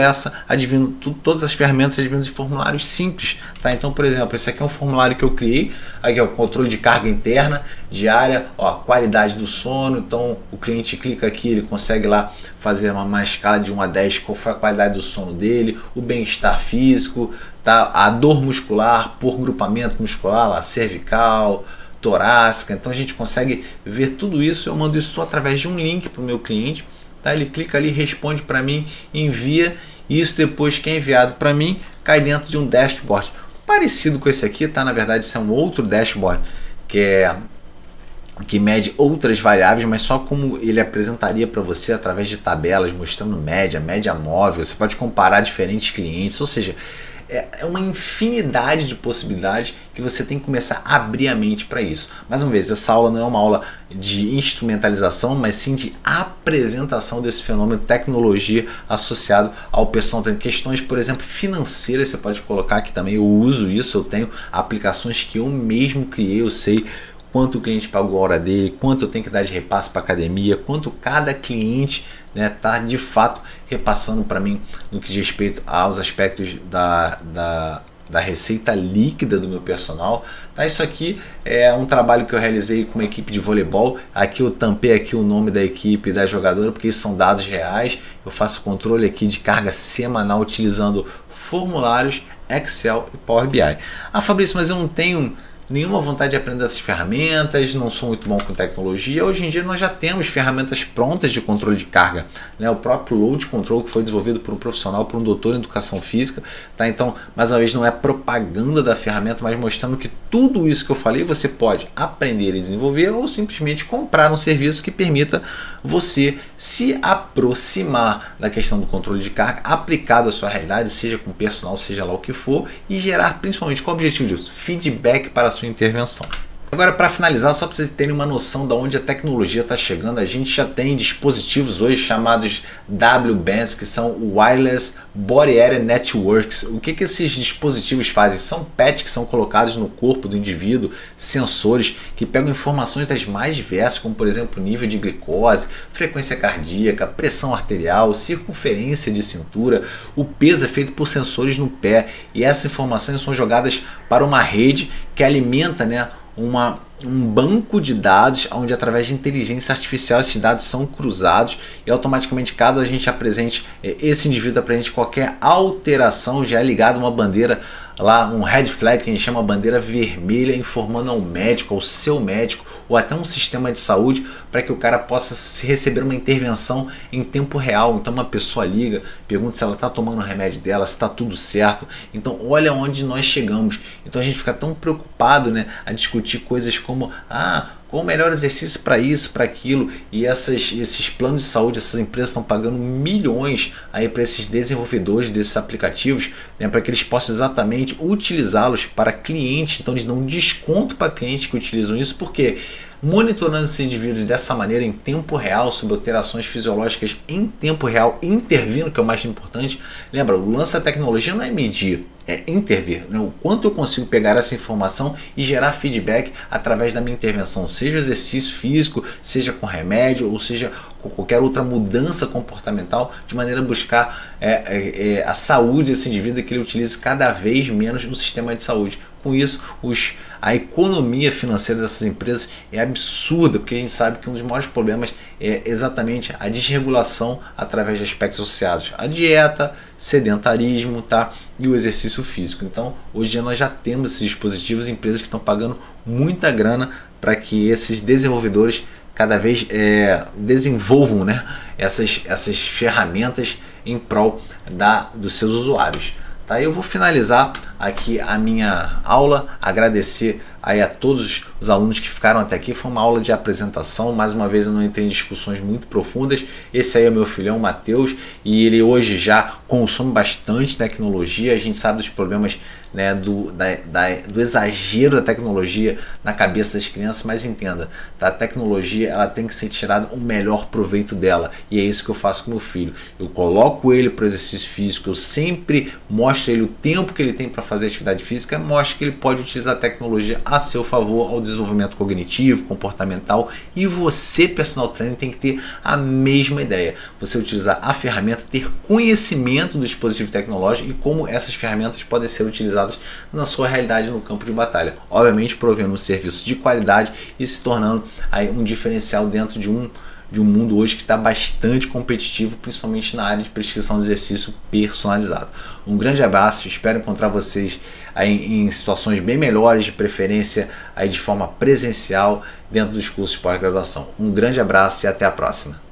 A: todas as ferramentas advindo de formulários simples, tá? Então, por exemplo, esse aqui é um formulário que eu criei, aqui é o controle de carga interna, diária, qualidade do sono. Então o cliente clica aqui, ele consegue lá fazer uma escala de 1 a 10, qual foi a qualidade do sono dele, o bem-estar físico, tá? A dor muscular por grupamento muscular, lá, cervical, torácica. Então a gente consegue ver tudo isso. Eu mando isso só através de um link para o meu cliente, tá? Ele clica ali, responde para mim, envia, e isso depois que é enviado para mim cai dentro de um dashboard parecido com esse aqui, tá? Na verdade esse é um outro dashboard que mede outras variáveis, mas só como ele apresentaria para você através de tabelas, mostrando média móvel. Você pode comparar diferentes clientes, ou seja, é uma infinidade de possibilidades que você tem que começar a abrir a mente para isso. Mais uma vez, essa aula não é uma aula de instrumentalização, mas sim de apresentação desse fenômeno tecnologia associado ao personal training. Questões, por exemplo, financeiras, você pode colocar aqui também. Eu uso isso, eu tenho aplicações que eu mesmo criei, eu sei quanto o cliente pagou a hora dele, quanto eu tenho que dar de repasse para a academia, quanto cada cliente está de fato repassando para mim no que diz respeito aos aspectos da receita líquida do meu personal. Tá? Isso aqui é um trabalho que eu realizei com uma equipe de voleibol. Aqui eu tampei aqui o nome da equipe e da jogadora, porque isso são dados reais. Eu faço controle aqui de carga semanal utilizando formulários, Excel e Power BI. Fabrício, mas eu não tenho nenhuma vontade de aprender essas ferramentas, não sou muito bom com tecnologia. Hoje em dia nós já temos ferramentas prontas de controle de carga, né? O próprio Load Control, que foi desenvolvido por um profissional, por um doutor em educação física, tá? Então, mais uma vez, não é propaganda da ferramenta, mas mostrando que tudo isso que eu falei você pode aprender e desenvolver, ou simplesmente comprar um serviço que permita você se aproximar da questão do controle de carga aplicado à sua realidade, seja com personal, seja lá o que for, e gerar principalmente, qual o objetivo disso? Feedback para a sua intervenção. Agora, para finalizar, só para vocês terem uma noção de onde a tecnologia está chegando, a gente já tem dispositivos hoje chamados WBANs, que são Wireless Body Area Networks. O que esses dispositivos fazem? São pads que são colocados no corpo do indivíduo, sensores que pegam informações das mais diversas, como por exemplo nível de glicose, frequência cardíaca, pressão arterial, circunferência de cintura. O peso é feito por sensores no pé, e essas informações são jogadas para uma rede que alimenta, né, um banco de dados onde, através de inteligência artificial, esses dados são cruzados e automaticamente, caso a gente apresente esse indivíduo apresente qualquer alteração, já é ligado uma bandeira lá, um red flag, que a gente chama bandeira vermelha, informando ao médico, ao seu médico, ou até um sistema de saúde, para que o cara possa receber uma intervenção em tempo real. Então uma pessoa liga, pergunta se ela está tomando o remédio dela, se está tudo certo. Então olha onde nós chegamos. Então a gente fica tão preocupado, né, a discutir coisas como qual o melhor exercício para isso, para aquilo, e esses planos de saúde, essas empresas estão pagando milhões aí para esses desenvolvedores desses aplicativos, né, para que eles possam exatamente utilizá-los para clientes. Então eles dão um desconto para clientes que utilizam isso, porque monitorando esses indivíduos dessa maneira em tempo real, sobre alterações fisiológicas em tempo real, intervindo, que é o mais importante. Lembra, o lance da tecnologia não é medir, é intervir, né? O quanto eu consigo pegar essa informação e gerar feedback através da minha intervenção, seja exercício físico, seja com remédio, ou seja com qualquer outra mudança comportamental, de maneira a buscar a saúde desse indivíduo, que ele utilize cada vez menos no sistema de saúde. Com isso, a economia financeira dessas empresas é absurda, porque a gente sabe que um dos maiores problemas é exatamente a desregulação através de aspectos associados à dieta, sedentarismo, tá? E o exercício físico. Então, hoje em dia nós já temos esses dispositivos, empresas que estão pagando muita grana para que esses desenvolvedores cada vez desenvolvam, né, essas ferramentas em prol dos seus usuários. Tá? Eu vou finalizar aqui a minha aula, agradecer aí a todos os alunos que ficaram até aqui. Foi uma aula de apresentação, mais uma vez eu não entrei em discussões muito profundas. Esse aí é o meu filhão, Matheus, e ele hoje já consome bastante tecnologia. A gente sabe dos problemas, né, do exagero da tecnologia na cabeça das crianças, mas entenda, tá? A tecnologia, ela tem que ser tirada o melhor proveito dela, e é isso que eu faço com meu filho. Eu coloco ele para o exercício físico, eu sempre mostro ele o tempo que ele tem para fazer atividade física, mostro que ele pode utilizar a tecnologia a seu favor, ao desenvolvimento cognitivo, comportamental, e você, personal trainer, tem que ter a mesma ideia. Você utilizar a ferramenta, ter conhecimento do dispositivo tecnológico e como essas ferramentas podem ser utilizadas na sua realidade no campo de batalha. Obviamente provendo um serviço de qualidade e se tornando aí um diferencial dentro de um mundo hoje que está bastante competitivo, principalmente na área de prescrição de exercício personalizado. Um grande abraço, espero encontrar vocês aí em situações bem melhores, de preferência aí de forma presencial dentro dos cursos de pós-graduação. Um grande abraço e até a próxima.